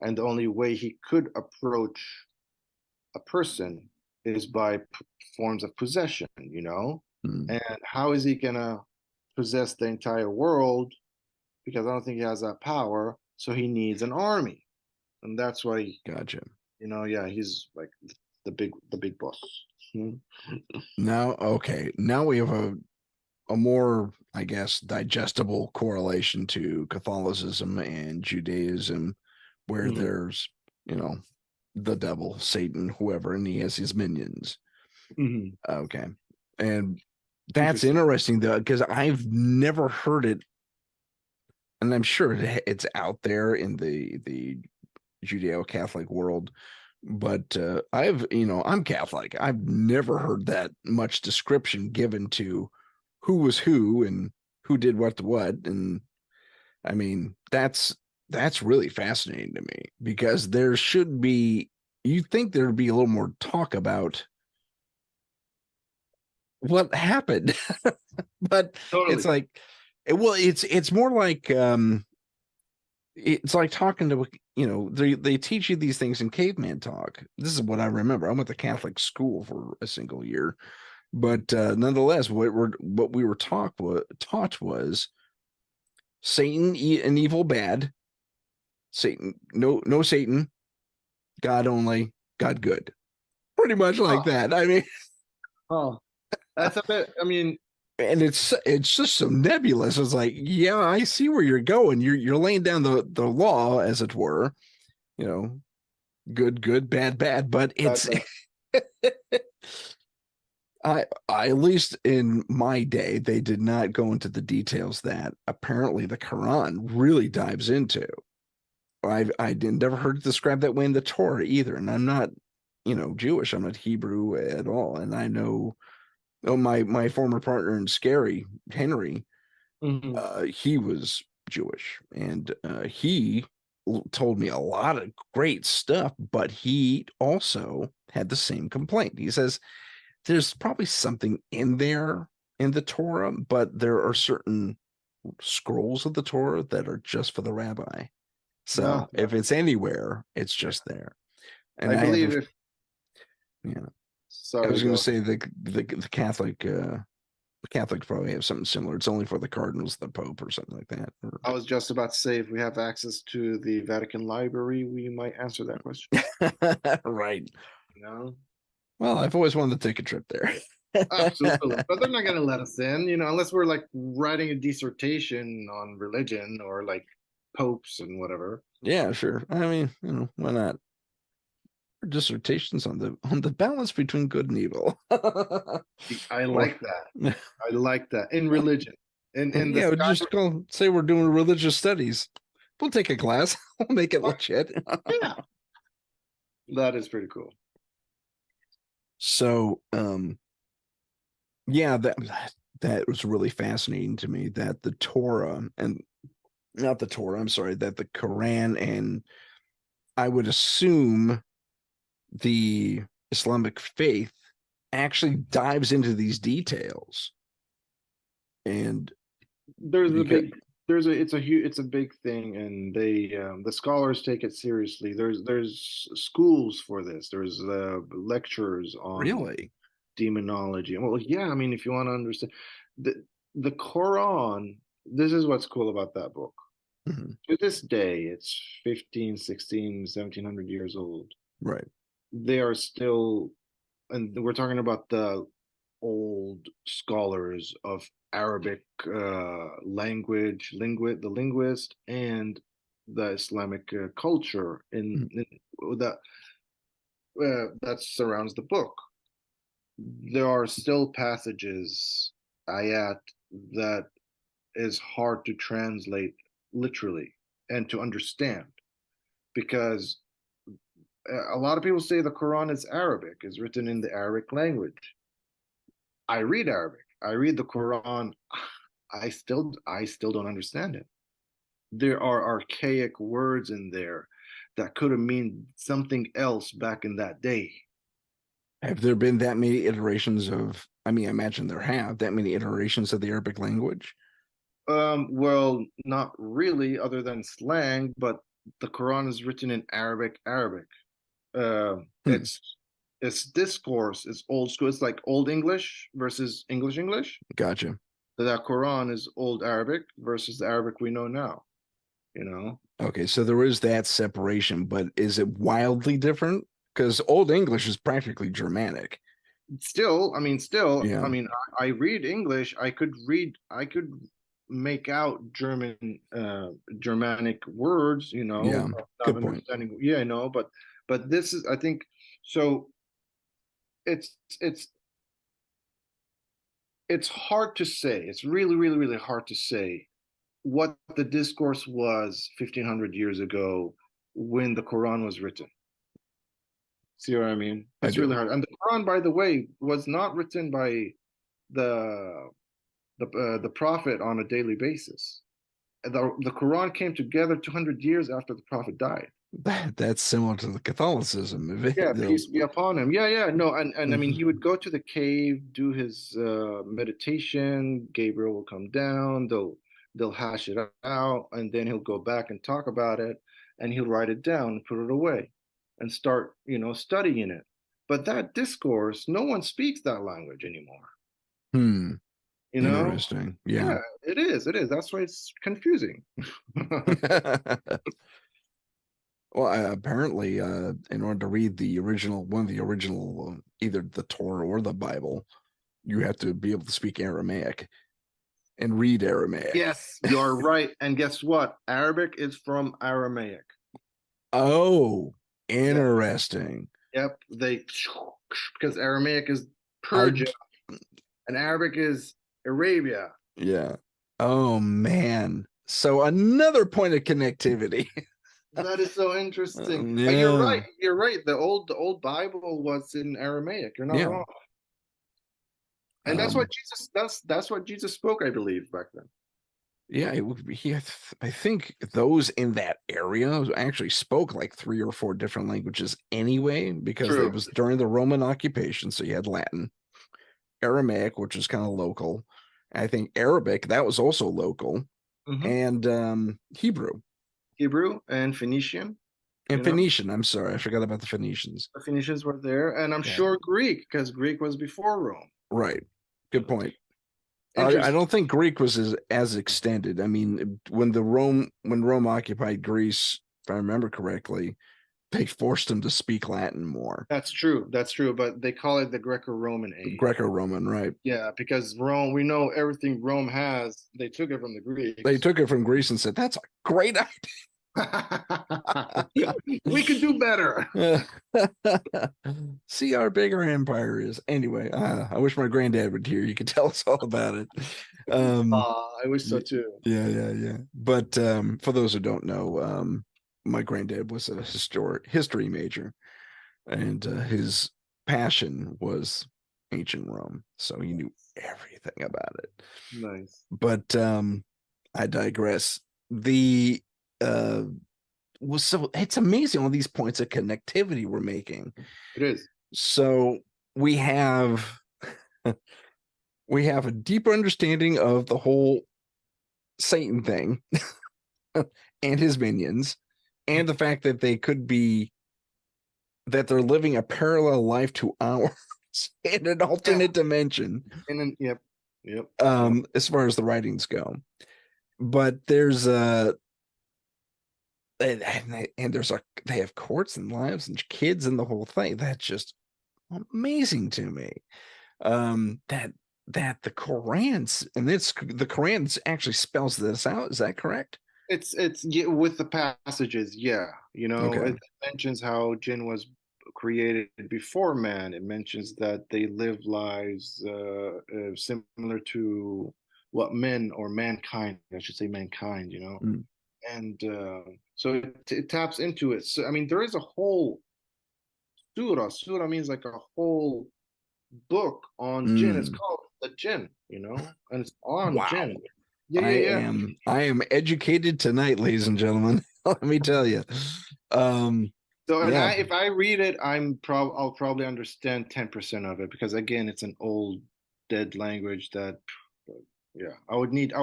And the only way he could approach a person is by forms of possession. Hmm. And how is he gonna possess the entire world? Because I don't think he has that power. So he needs an army, and that's why Gotcha. yeah, he's like the big boss. Hmm. Now, okay. Now we have a more, I guess, digestible correlation to Catholicism and Judaism, where Hmm. there's, you know, the devil, Satan, whoever, and he has his minions. Hmm. Okay. And that's Interesting. interesting though, because I've never heard it, and I'm sure it's out there in the Judeo-Catholic world, but I'm Catholic. I've never heard that much description given to who was who and who did what to what. And I mean, that's really fascinating to me because there should be you'd think there'd be a little more talk about what happened, but it's Totally. like, well, it's more like it's like talking to, they teach you these things in caveman talk. This is what I remember. I went to Catholic school for a single year, but nonetheless, what we were taught was Satan and evil bad, Satan no Satan, God only, God good, pretty much like Oh, that. I mean, oh, that's a bit. I mean, and it's just so nebulous. It's like, yeah, I see where you're going. You're laying down the law, as it were, you know, good, bad, bad. But that, it's I at least in my day, they did not go into the details that apparently the Quran really dives into. I didn't never heard it described that way in the Torah either, and I'm not, Jewish. I'm not Hebrew at all, and I know. Oh, my former partner in Scary, Henry, mhm. he was Jewish, and he told me a lot of great stuff, but he also had the same complaint. He says there's probably something in there in the Torah, but there are certain scrolls of the Torah that are just for the rabbi. No, So if it's anywhere, it's yeah. just there. And I I have believe a, if. yeah, I Sorry, was going to go. say the Catholic the Catholics probably have something similar. It's only for the cardinals, the Pope, or something like that. I was just about to say if we have access to the Vatican Library, we might answer that question. Right. You know, Well, I've always wanted to take a trip there. absolutely, but they're not going to let us in, unless we're like writing a dissertation on religion or like popes and whatever. Yeah, sure. I mean, why not? Dissertations on the balance between good and evil. I Or like that. I like that in religion. In the yeah, sky. just go say we're doing religious studies. We'll take a class. We'll make it legit. Yeah, that is pretty cool. So, yeah, that was really fascinating to me that the Torah and not the Torah, I'm sorry, that the Quran and I would assume the Islamic faith actually dives into these details. And There's a because big there's a it's a huge it's a big thing, and the scholars take it seriously. There's schools for this. There's lectures on really, demonology. Well, yeah, I mean, if you want to understand the Quran, this is what's cool about that book. mhm, To this day, it's 15, 16, 1700 years old. right. They are still, and we're talking about the old scholars of Arabic language, the linguist, and the Islamic culture Mhm. in that that surrounds the book. There are still passages, ayat, that is hard to translate literally and to understand because a lot of people say the Quran is Arabic, is written in the Arabic language. I read Arabic. I read the Quran. I still don't understand it. There are archaic words in there that could have meant something else back in that day. Have there been that many iterations of? I mean, I imagine there have that many iterations of the Arabic language. Well, not really, other than slang, but the Quran is written in Arabic. Uh, Hmm, it's discourse, it's old school. It's like Old English versus English. gotcha. So that Quran is Old Arabic versus the Arabic we know now. You know, Okay, so there is that separation, but is it wildly different? Because Old English is practically Germanic. still, I Yeah, mean, I read English. I could make out Germanic words. yeah. Not Good point. understanding. Yeah, no, but this is, I think, so. It's it's it's hard to say. It's really, really, really hard to say what the discourse was 1500 years ago when the Quran was written. See what I mean? I It's do. really hard. And the Quran, by the way, was not written by the the prophet on a daily basis. The Quran came together 200 years after the prophet died. That's similar to the Catholicism. Yeah, They'll, peace be upon him. Yeah, yeah. No, and I mean Mhm. he would go to the cave, do his meditation. Gabriel will come down. They'll hash it out, and then he'll go back and talk about it, and he'll write it down and put it away, and start, studying it. But that discourse, no one speaks that language anymore. Hmm. You know? Interesting. Yeah. Yeah, it is. It is. That's why it's confusing. Well, apparently, in order to read the original, one of the original, either the Torah or the Bible, you have to be able to speak Aramaic and read Aramaic. Yes, you're right. And guess what? Arabic is from Aramaic. Oh, Yep. interesting. Yep, because Aramaic is I, Persia and Arabic is Arabia. yeah. Oh man. So another point of connectivity. That is so interesting. And you're Yeah. right. You're right. The old Bible was in Aramaic. You're not Yeah. wrong. And that's what Um, Jesus that's what Jesus spoke, I believe, back then. yeah, I think those in that area actually spoke like 3 or 4 different languages anyway, because it True. was during the Roman occupation. So you had Latin, Aramaic, which is kind of local. I think Arabic, that was also local, Hmm. and Hebrew Hebrew and Phoenician, and you know. Phoenician. I'm sorry, I forgot about the Phoenicians. The Phoenicians were there, and I'm Yeah, sure Greek, because Greek was before Rome. right. Good point. I Interesting. don't think Greek was as extended. I mean, when Rome occupied Greece, if I remember correctly, they forced them to speak Latin more. That's true. That's true. But they call it the Greco-Roman age. Greco-Roman, right? Yeah, because Rome, we know everything Rome has, they took it from the They Greeks. took it from Greece and said, "That's a great We could do better. idea." See how big our empire is. Anyway, I wish my granddad would here. You could tell us all about it. Um, I wish so y- too. yeah. But for those who don't know, my granddad was a history major, and his passion was ancient Rome, so he knew everything about it. Nice. But I digress. The uh was so it's amazing all these points of connectivity we're making. It is. So we have we have a deeper understanding of the whole Satan thing and his minions, and the fact that they could be that they're living a parallel life to ours in an Yeah. alternate dimension, And then, yep. Yep. as far as the writings go. But there's and there's they have courts and lives and kids and the whole thing. That's just amazing to me. That the Quran's and the Quran actually spells this out. Is that correct? It's yeah, with the passages, yeah. Okay. It mentions how Jinn was created before man. It mentions that they live lives similar to what men or mankind, I should say mankind. Mm. And so it taps into it. So I mean, there is a whole surah. Surah means like a whole book on Jinn. It's Mm. called the Jinn, and it's on Wow. Jinn. Yeah, yeah, yeah. I am educated tonight, ladies and gentlemen. Let me tell you. Um, So, and yeah. if I read it, I'll probably understand 10% of it because again, it's an old dead language that, yeah, I would need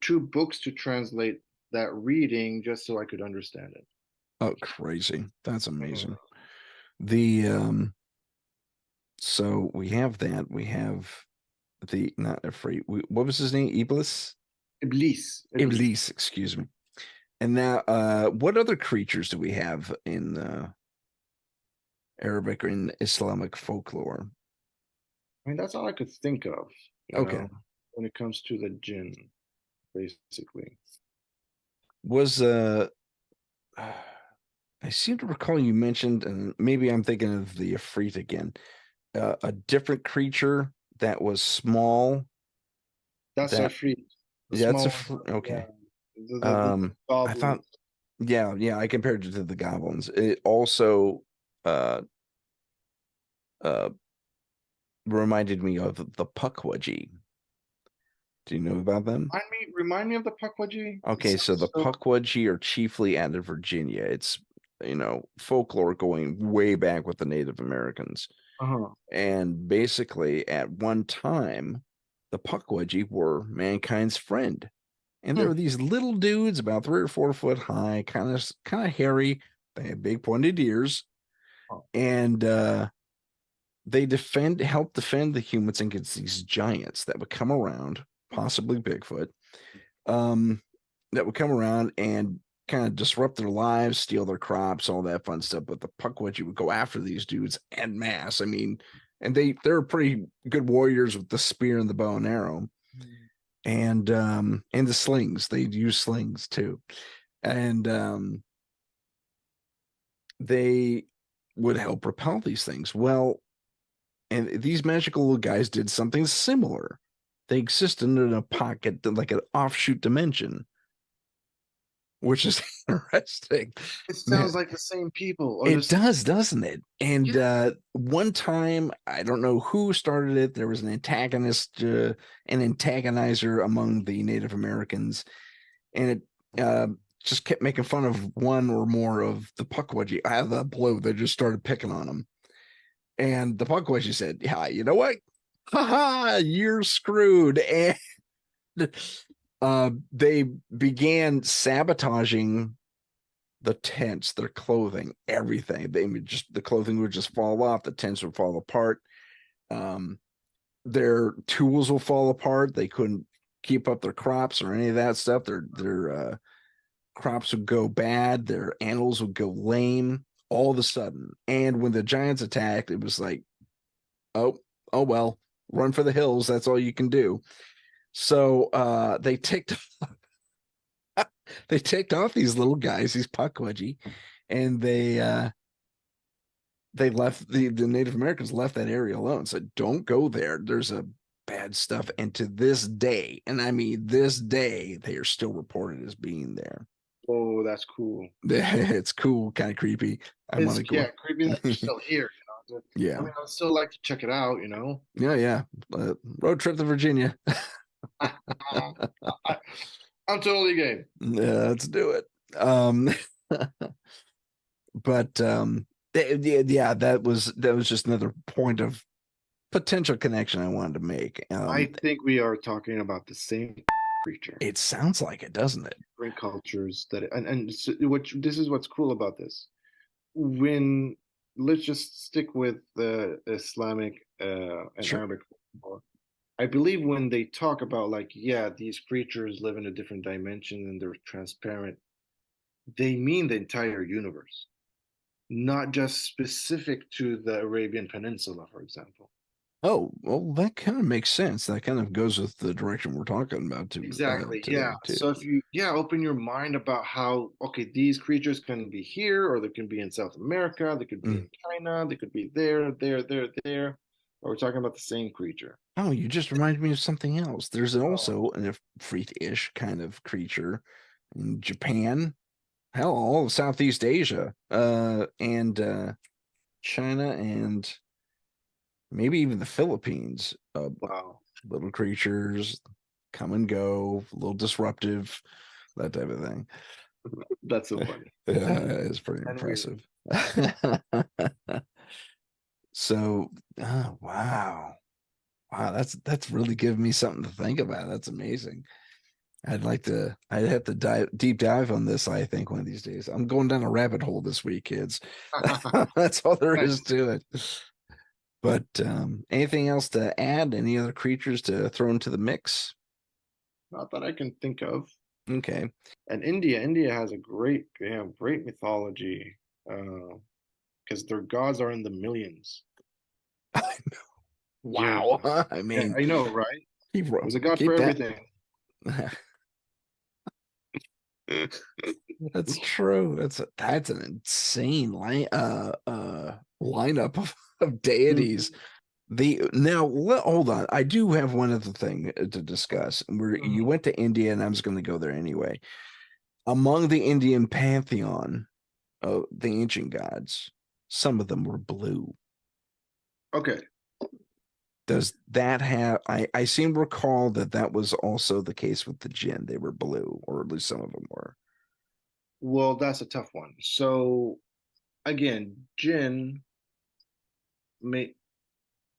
two books to translate that reading just so I could understand it. Oh, crazy. That's Mhm. amazing. The so we have that. We have the not afraid. What was his name? Iblis? Iblis, Iblis. Iblis, excuse me. And now what other creatures do we have in Arabic or in Islamic folklore? I mean, that's all I could think of, Okay. when it comes to the Jinn, basically. Was I seem to recall you mentioned, and maybe I'm thinking of the Ifrit again, a different creature that was small. That's a That free, the yeah, small, yeah, okay. the I thought goblins. yeah, I compared it to the goblins. It also uh uh reminded me of the Pukwudgie. Do you know about them? Remind me of the Pukwudgie. It Okay, so sounds the so. Pukwudgie are chiefly out of Virginia. It's, folklore going way back with the Native Americans. Uh-huh. And basically, at one time, the Pukwudgie were mankind's friend. And there Hmm. were these little dudes about 3 or 4 foot high, kind of hairy. They had big pointed ears, Oh. and they help defend the humans against these giants that would come around, possibly Bigfoot, um, that would come around and kind of disrupt their lives, steal their crops, all that fun stuff. But the Pukwudgie would go after these dudes en masse. I mean, and they're pretty good warriors with the spear and the bow and arrow, and the slings. They'd use slings too, and they would help repel these things. Well, and these magical little guys did something similar. They existed in a pocket, like an offshoot dimension, which is interesting. It Man, sounds like the same people, or it just does, doesn't it? And yeah. one time, I don't know who started it. There was an antagonist, an antagonizer among the Native Americans, and it just kept making fun of one or more of the Pukwudgie out of the blue. They just started picking on them. And the Pukwudgie said, "Yeah, you know what? Haha, you're screwed." And they began sabotaging the tents, their clothing, everything. The clothing would just fall off, the tents would fall apart. Um, their tools will fall apart. They couldn't keep up their crops or any of that stuff. Their crops would go bad. Their animals would go lame all of a sudden. And when the giants attacked, it was like, oh, oh well, run for the hills. That's all you can do. So they ticked off these little guys, these Pukwudgie, and they left the Native Americans left that area alone. Said, don't go there. There's a bad stuff. And to this day, and I mean this day, they are still reported as being there. Oh, that's cool. It's cool, kind of creepy. I want It's to go. yeah, creepy that they're still here. I Yeah. mean, I'd still like to check it out. Yeah, yeah. Road trip to Virginia. I, I'm totally game. Yeah, let's do it. Um, but yeah, that was just another point of potential connection I wanted to make. I think we are talking about the same creature. It sounds like it, doesn't it? Different cultures and so what this is what's cool about this. When let's just stick with the Islamic and Sure. Arabic folklore. I believe when they talk about like, yeah, these creatures live in a different dimension and they're transparent, they mean the entire universe, not just specific to the Arabian Peninsula, for example. Oh, well, that kind of makes sense. That kind of goes with the direction we're talking about Exactly. Yeah. today too. So if you, yeah, open your mind about how, okay, these creatures can be here, or they can be in South America, they could be Mm. in China, they could be there. Or we're talking about the same creature. Oh, you just reminded me of something else. There's Oh, also an Ifrit-ish kind of creature in Japan, hell, all of Southeast Asia, and China, and maybe even the Philippines. wow. Little creatures come and go, a little disruptive, that type of thing. That's so funny. It's pretty And weird. impressive. So, oh, wow. Wow, that's really giving me something to think about. That's amazing. I'd have to deep dive on this, I think, one of these days. I'm going down a rabbit hole this week, kids. That's all there is Nice. to it. But anything else to add? Any other creatures to throw into the mix? Not that I can think of. Okay. And India has a great, they have great mythology, because their gods are in the millions. Yeah, Wow. I yeah, mean, I know, right? he There's a god for keep that. everything. That's true. That's an insane lineup of deities. Hold on. I do have one other thing to discuss. Where you Mhm. went to India, and I was going to go there anyway. Among the Indian pantheon of the ancient gods, some of them were blue. Okay, Does that have? I seem to recall that that was also the case with the Djinn. They were blue, or at least some of them were. Well, that's a tough one. So again, Jinn may.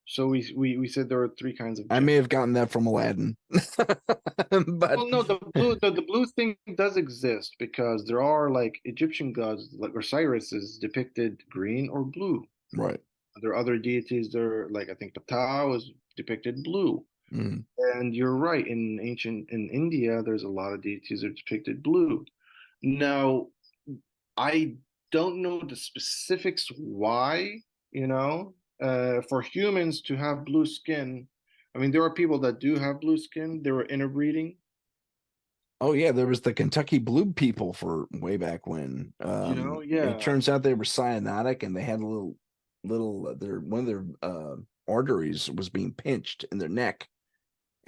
So we said there are three kinds of I Jinn. may have gotten that from Aladdin, but Well, no, the blue thing does exist because there are like Egyptian gods, like Osiris is depicted green or blue. right. There are other deities there, like I think Ptah is depicted blue. Mm. And you're right, in India, there's a lot of deities that are depicted blue. Now, I don't know the specifics why, for humans to have blue skin. I mean, there are people that do have blue skin. They were interbreeding, Oh yeah, there was the Kentucky Blue people for way back when. It Yeah. turns out they were cyanotic and they had a little their one of their arteries was being pinched in their neck,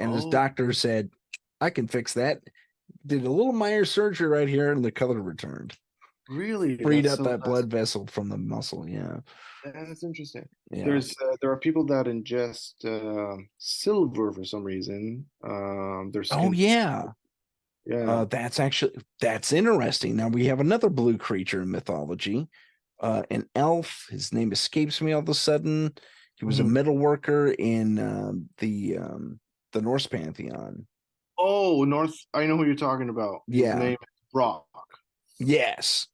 and this Oh, doctor said, "I can fix that." Did a little minor surgery right here, and the color returned. really? Freed That's up so that blood vessel from the muscle. Yeah, that's interesting. yeah. There are people that ingest silver for some reason. Their Oh skin, yeah. yeah. That's interesting. Now we have another blue creature in mythology, an elf. His name escapes me all of a sudden. He was a Mhm. metal worker in the Norse pantheon. Oh, North. I know who you're talking about. His Yeah. name is Brock. Yes.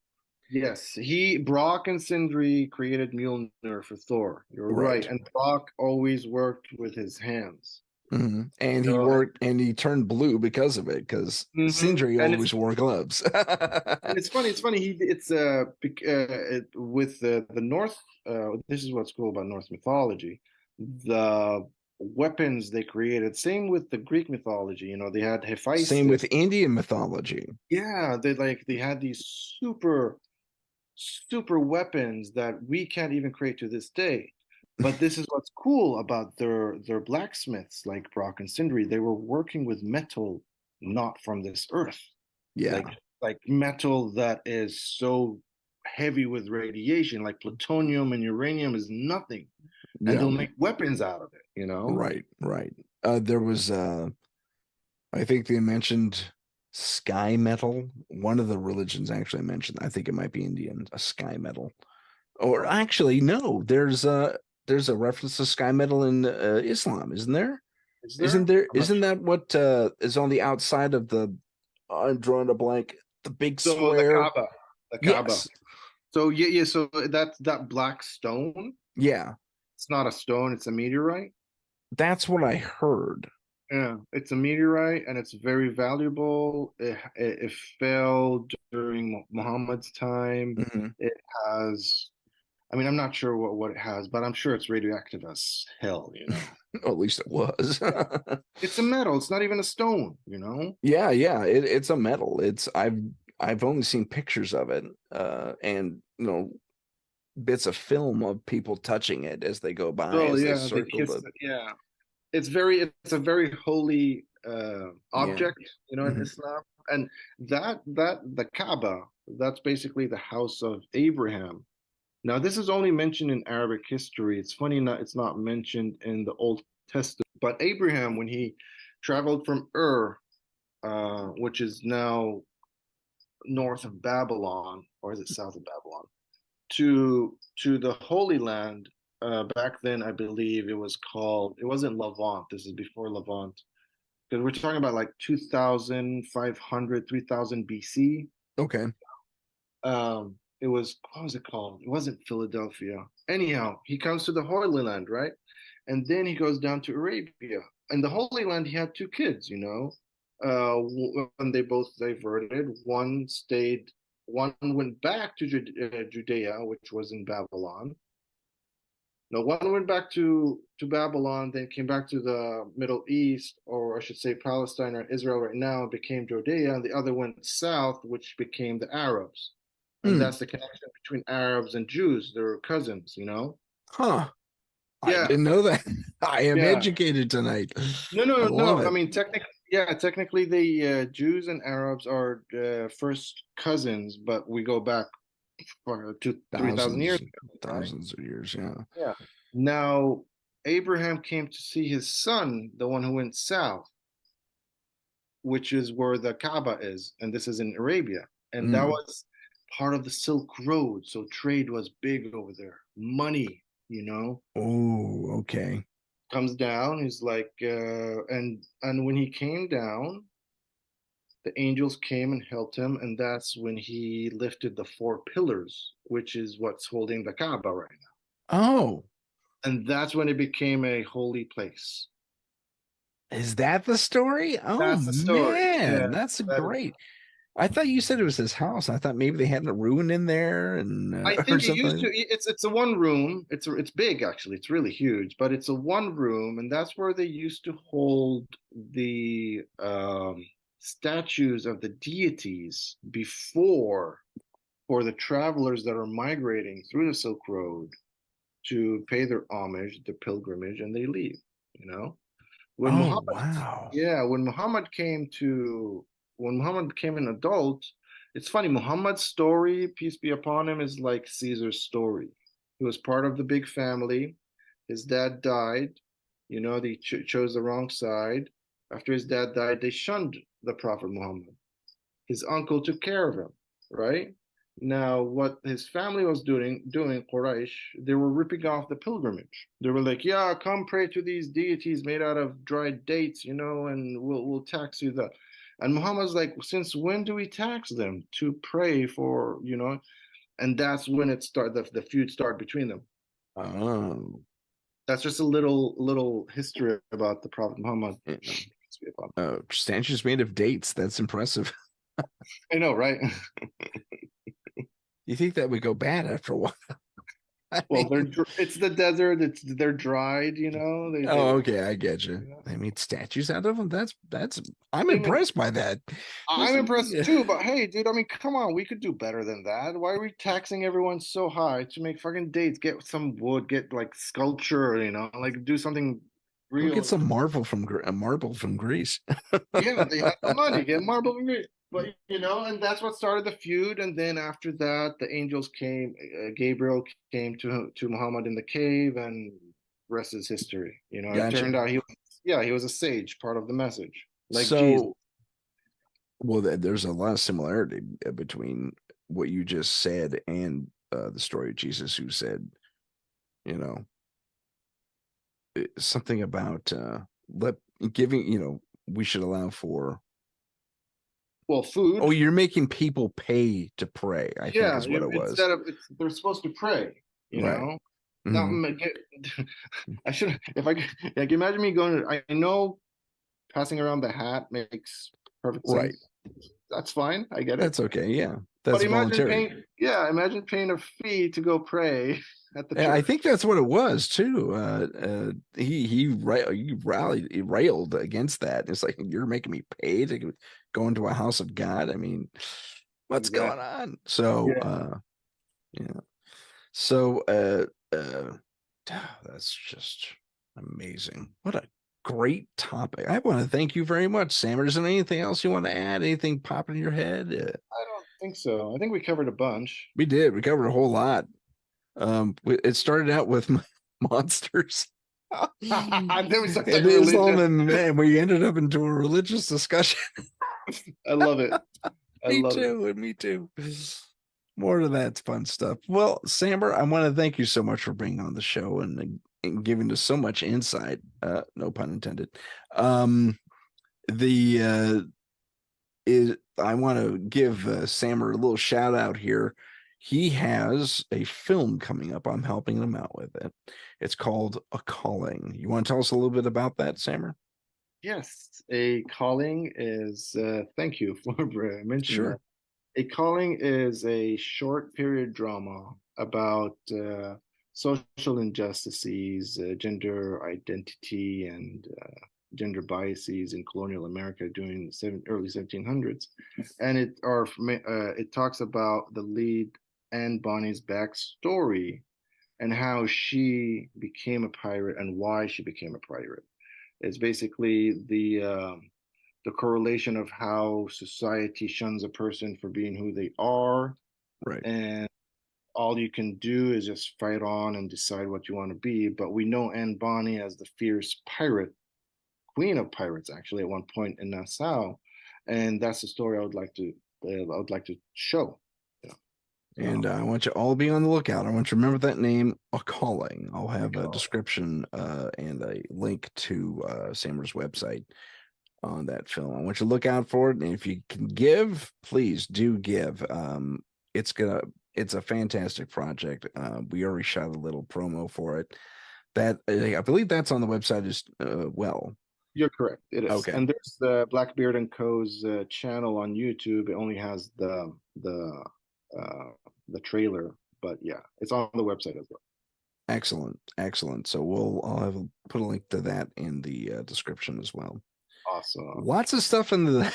Yes, Brock and Sindri created Mjolnir for Thor. You're right. Right. And Brock always worked with his hands. And he So, worked and he turned blue because of it, because Sindri and always wore gloves. it's funny. It's funny. With the North. This is what's cool about Norse mythology. The weapons they created. Same with the Greek mythology. They had Same Hephaestus. with Indian mythology. Yeah, they had these super weapons that we can't even create to this day. But this is what's cool about their blacksmiths like Brock and Sindri. They were working with metal not from this earth. Like Yeah. like metal that is so heavy with radiation, like plutonium and uranium is nothing. And Yeah. they'll make weapons out of it. Right. Right. There was I think they mentioned sky metal. One of the religions actually mentioned, I think it might be Indian, a sky metal. Or Oh, actually, no, there's a reference to sky metal in Islam, isn't there? is Isn't there? there? I'm not Isn't sure. that what is on the outside of the? I'm drawing a blank. The big So the square. Kaaba. The Kaaba. Yes. So yeah, so that black stone. Yeah. It's not a stone, it's a meteorite. That's what I heard. Yeah, it's a meteorite and it's very valuable. It fell during Muhammad's time. Mhm. It has, I mean, I'm not sure what it has, but I'm sure it's radioactive as hell. Or at least it was. Yeah. It's a metal, it's not even a stone. Yeah, yeah. It's a metal. I've only seen pictures of it, and bits of film of people touching it as they go by, So as they yeah, they circle kissed the. it. Yeah. It's a very holy Yeah. object, in Mhm. Islam. And that the Kaaba, that's basically the house of Abraham. Now, this is only mentioned in Arabic history. It's funny not it's not mentioned in the Old Testament. But Abraham, when he traveled from Ur, which is now north of Babylon, or is it south of Babylon, to the Holy Land. Back then, I believe it wasn't Levant. This is before Levant. Because we're talking about like 2,500, 3,000 BC. Okay. What was it called? It wasn't Philadelphia. Anyhow, he comes to the Holy Land, right? And then he goes down to Arabia. And the Holy Land, he had two kids. When they both diverted, one went back to Judea, which was in Babylon. No, one went back to Babylon, then came back to the Middle East, or I should say Palestine or Israel right now, became Judea, and the other went south, which became the Arabs. And Hmm. that's the connection between Arabs and Jews. They're cousins. Huh. I Yeah, didn't know that. I am yeah. educated tonight. No, I no, love no. I it. mean, technically, the Jews and Arabs are first cousins, but we go back for 3,000 years Thousands, ago, right? thousands of years. Yeah. Yeah. Now, Abraham came to see his son, the one who went south, which is where the Kaaba is, and this is in Arabia. And that Mm. was part of the Silk Road, so trade was big over there. Money, Oh, okay. comes down. He's like, and when he came down, the angels came and helped him, and that's when he lifted the four pillars, which is what's holding the Kaaba right Oh, now. And that's when it became a holy place. is that the story? Oh That's the story. Yeah, man, that's that is. great. I thought you said it was his house. I thought maybe they had a ruin in there and I or think it used to. something. It's a one room. It's big actually. It's really huge, but it's a one room, and that's where they used to hold the statues of the deities before for the travelers that are migrating through the Silk Road to pay their homage, the pilgrimage, and they leave. You know, when Oh Muhammad, wow. yeah, when Muhammad came an adult, it's funny. Muhammad's story, peace be upon him, is like Caesar's story. He was part of the big family. His dad died. They chose the wrong side. After his dad died, they shunned the Prophet Muhammad. His uncle took care of him, right? Now, what his family was doing Quraysh, they were ripping off the pilgrimage. They were like, "Yeah, come pray to these deities made out of dried dates, and we'll tax you that." And Muhammad's like, "Since when do we tax them to pray for?" And that's when it the feud start between them. Oh. That's just a little history about the Prophet Muhammad. Yeah. Statues made of dates. That's impressive. I know, right? You think that would go bad after a while? I Well, mean, it's the desert. They're dried. They oh, okay, I get you. They made statues out of them. That's. I'm they make. impressed by that. I'm impressed Yeah. too, but hey, dude, I mean, come on, we could do better than that. Why are we taxing everyone so high to make fucking dates? Get some wood, get like sculpture, like do something Go get real. some marble from Greece. Yeah, they had the money, get marble and grit. But and that's what started the feud. And then after that, the angels came. Gabriel came to Muhammad in the cave, and rest is history. It Gotcha. turned out he was a sage, part of the message, like Jesus. So, well, there's a lot of similarity between what you just said and the story of Jesus, who said, you know, something about let giving, we should allow for. Well, Oh, food. you're making people pay to pray, I think Yeah, is what it was. instead of they're supposed to pray. Right. Not Mhm. I should if I like imagine me going. I know passing around the hat makes perfect Right. sense. That's fine. I get it. That's okay. Yeah. But That's voluntary. imagine paying a fee to go pray at the Yeah, I church. think that's what it was too. He railed against that. It's like you're making me pay to go into a house of God. I mean, what's going Exactly. on? So, Yeah. yeah. So, that's just amazing. What a great topic. I want to thank you very much, Sam. Is there anything else you want to add? Anything pop in your head? I don't think so. I think we covered a bunch. We did. We covered a whole lot. It started out with monsters And then we started and talking Islam, religion. and we ended up into a religious discussion. I love it. I Me love it. too, and me too. More of that fun stuff. Well, Samber, I want to thank you so much for being on the show and giving us so much insight. No pun intended. The is I want to give Sammer a little shout out here. He has a film coming up. I'm helping him out with it. It's called A Calling. You want to tell us a little bit about that, Sammer? Yes, a calling is, thank you for mentioning that. Sure. A calling is a short period drama about social injustices, gender identity, and gender biases in colonial America during the early 1700s. And it talks about the lead Anne Bonny's backstory and how she became a pirate and why she became a pirate. It's basically the correlation of how society shuns a person for being who they are, Right. and all you can do is just fight on and decide what you want to be. But we know Anne Bonny as the fierce pirate, queen of pirates, actually, at one point in Nassau, and that's the story I would like to show. You know, And I want you all to be on the lookout. I want you to remember that name, A Calling. I'll have a description and a link to Sammer's website on that film. I want you to look out for it. And if you can give, please do give. It's a fantastic project. We already shot a little promo for it. That I believe that's on the website as well. You're correct. It is. Okay. And there's the Blackbeard and Co.'s channel on YouTube. It only has the trailer, but yeah, it's on the website as well. Excellent, excellent. So I'll put a link to that in the description as well. Awesome. Lots of stuff in the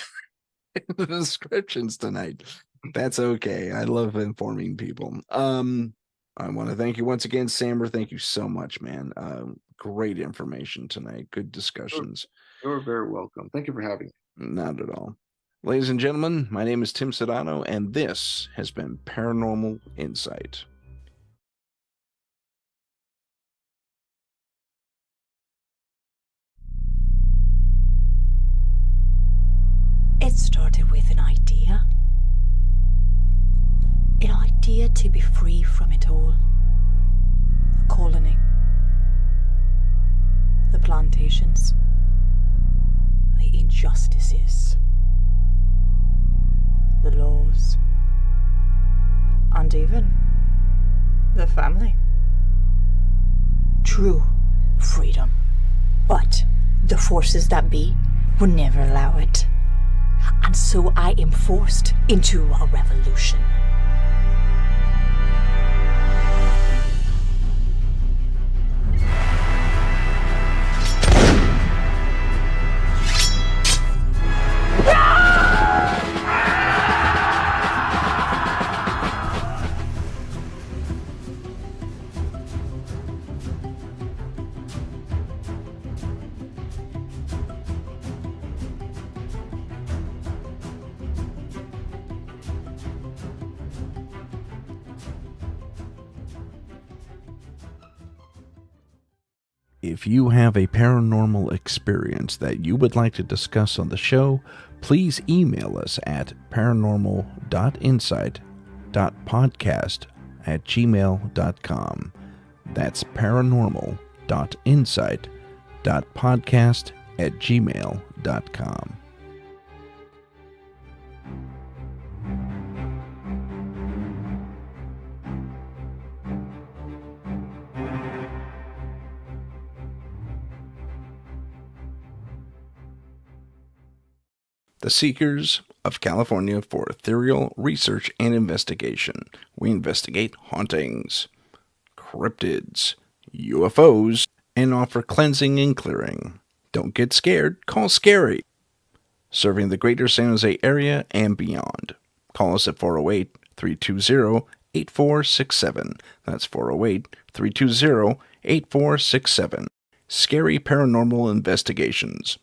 descriptions tonight. That's okay. I love informing people. I want to thank you once again, Sammer. Thank you so much, man. Great information tonight. Good discussions. You're very welcome. Thank you for having me. Not at all. Ladies and gentlemen, my name is Tim Sudano, and this has been Paranormal Insight. It started with an idea. An idea to be free from it all. The colony. The plantations. The injustices. The laws. And even the family. True freedom. But the forces that be would never allow it. And so I am forced into a revolution. If you have a paranormal experience that you would like to discuss on the show, please email us at paranormal.insight.podcast@gmail.com. That's paranormal.insight.podcast@gmail.com. The Seekers of California for Ethereal Research and Investigation. We investigate hauntings, cryptids, UFOs, and offer cleansing and clearing. Don't get scared, call Scary. Serving the greater San Jose area and beyond. Call us at 408-320-8467. That's 408-320-8467. Scary Paranormal Investigations.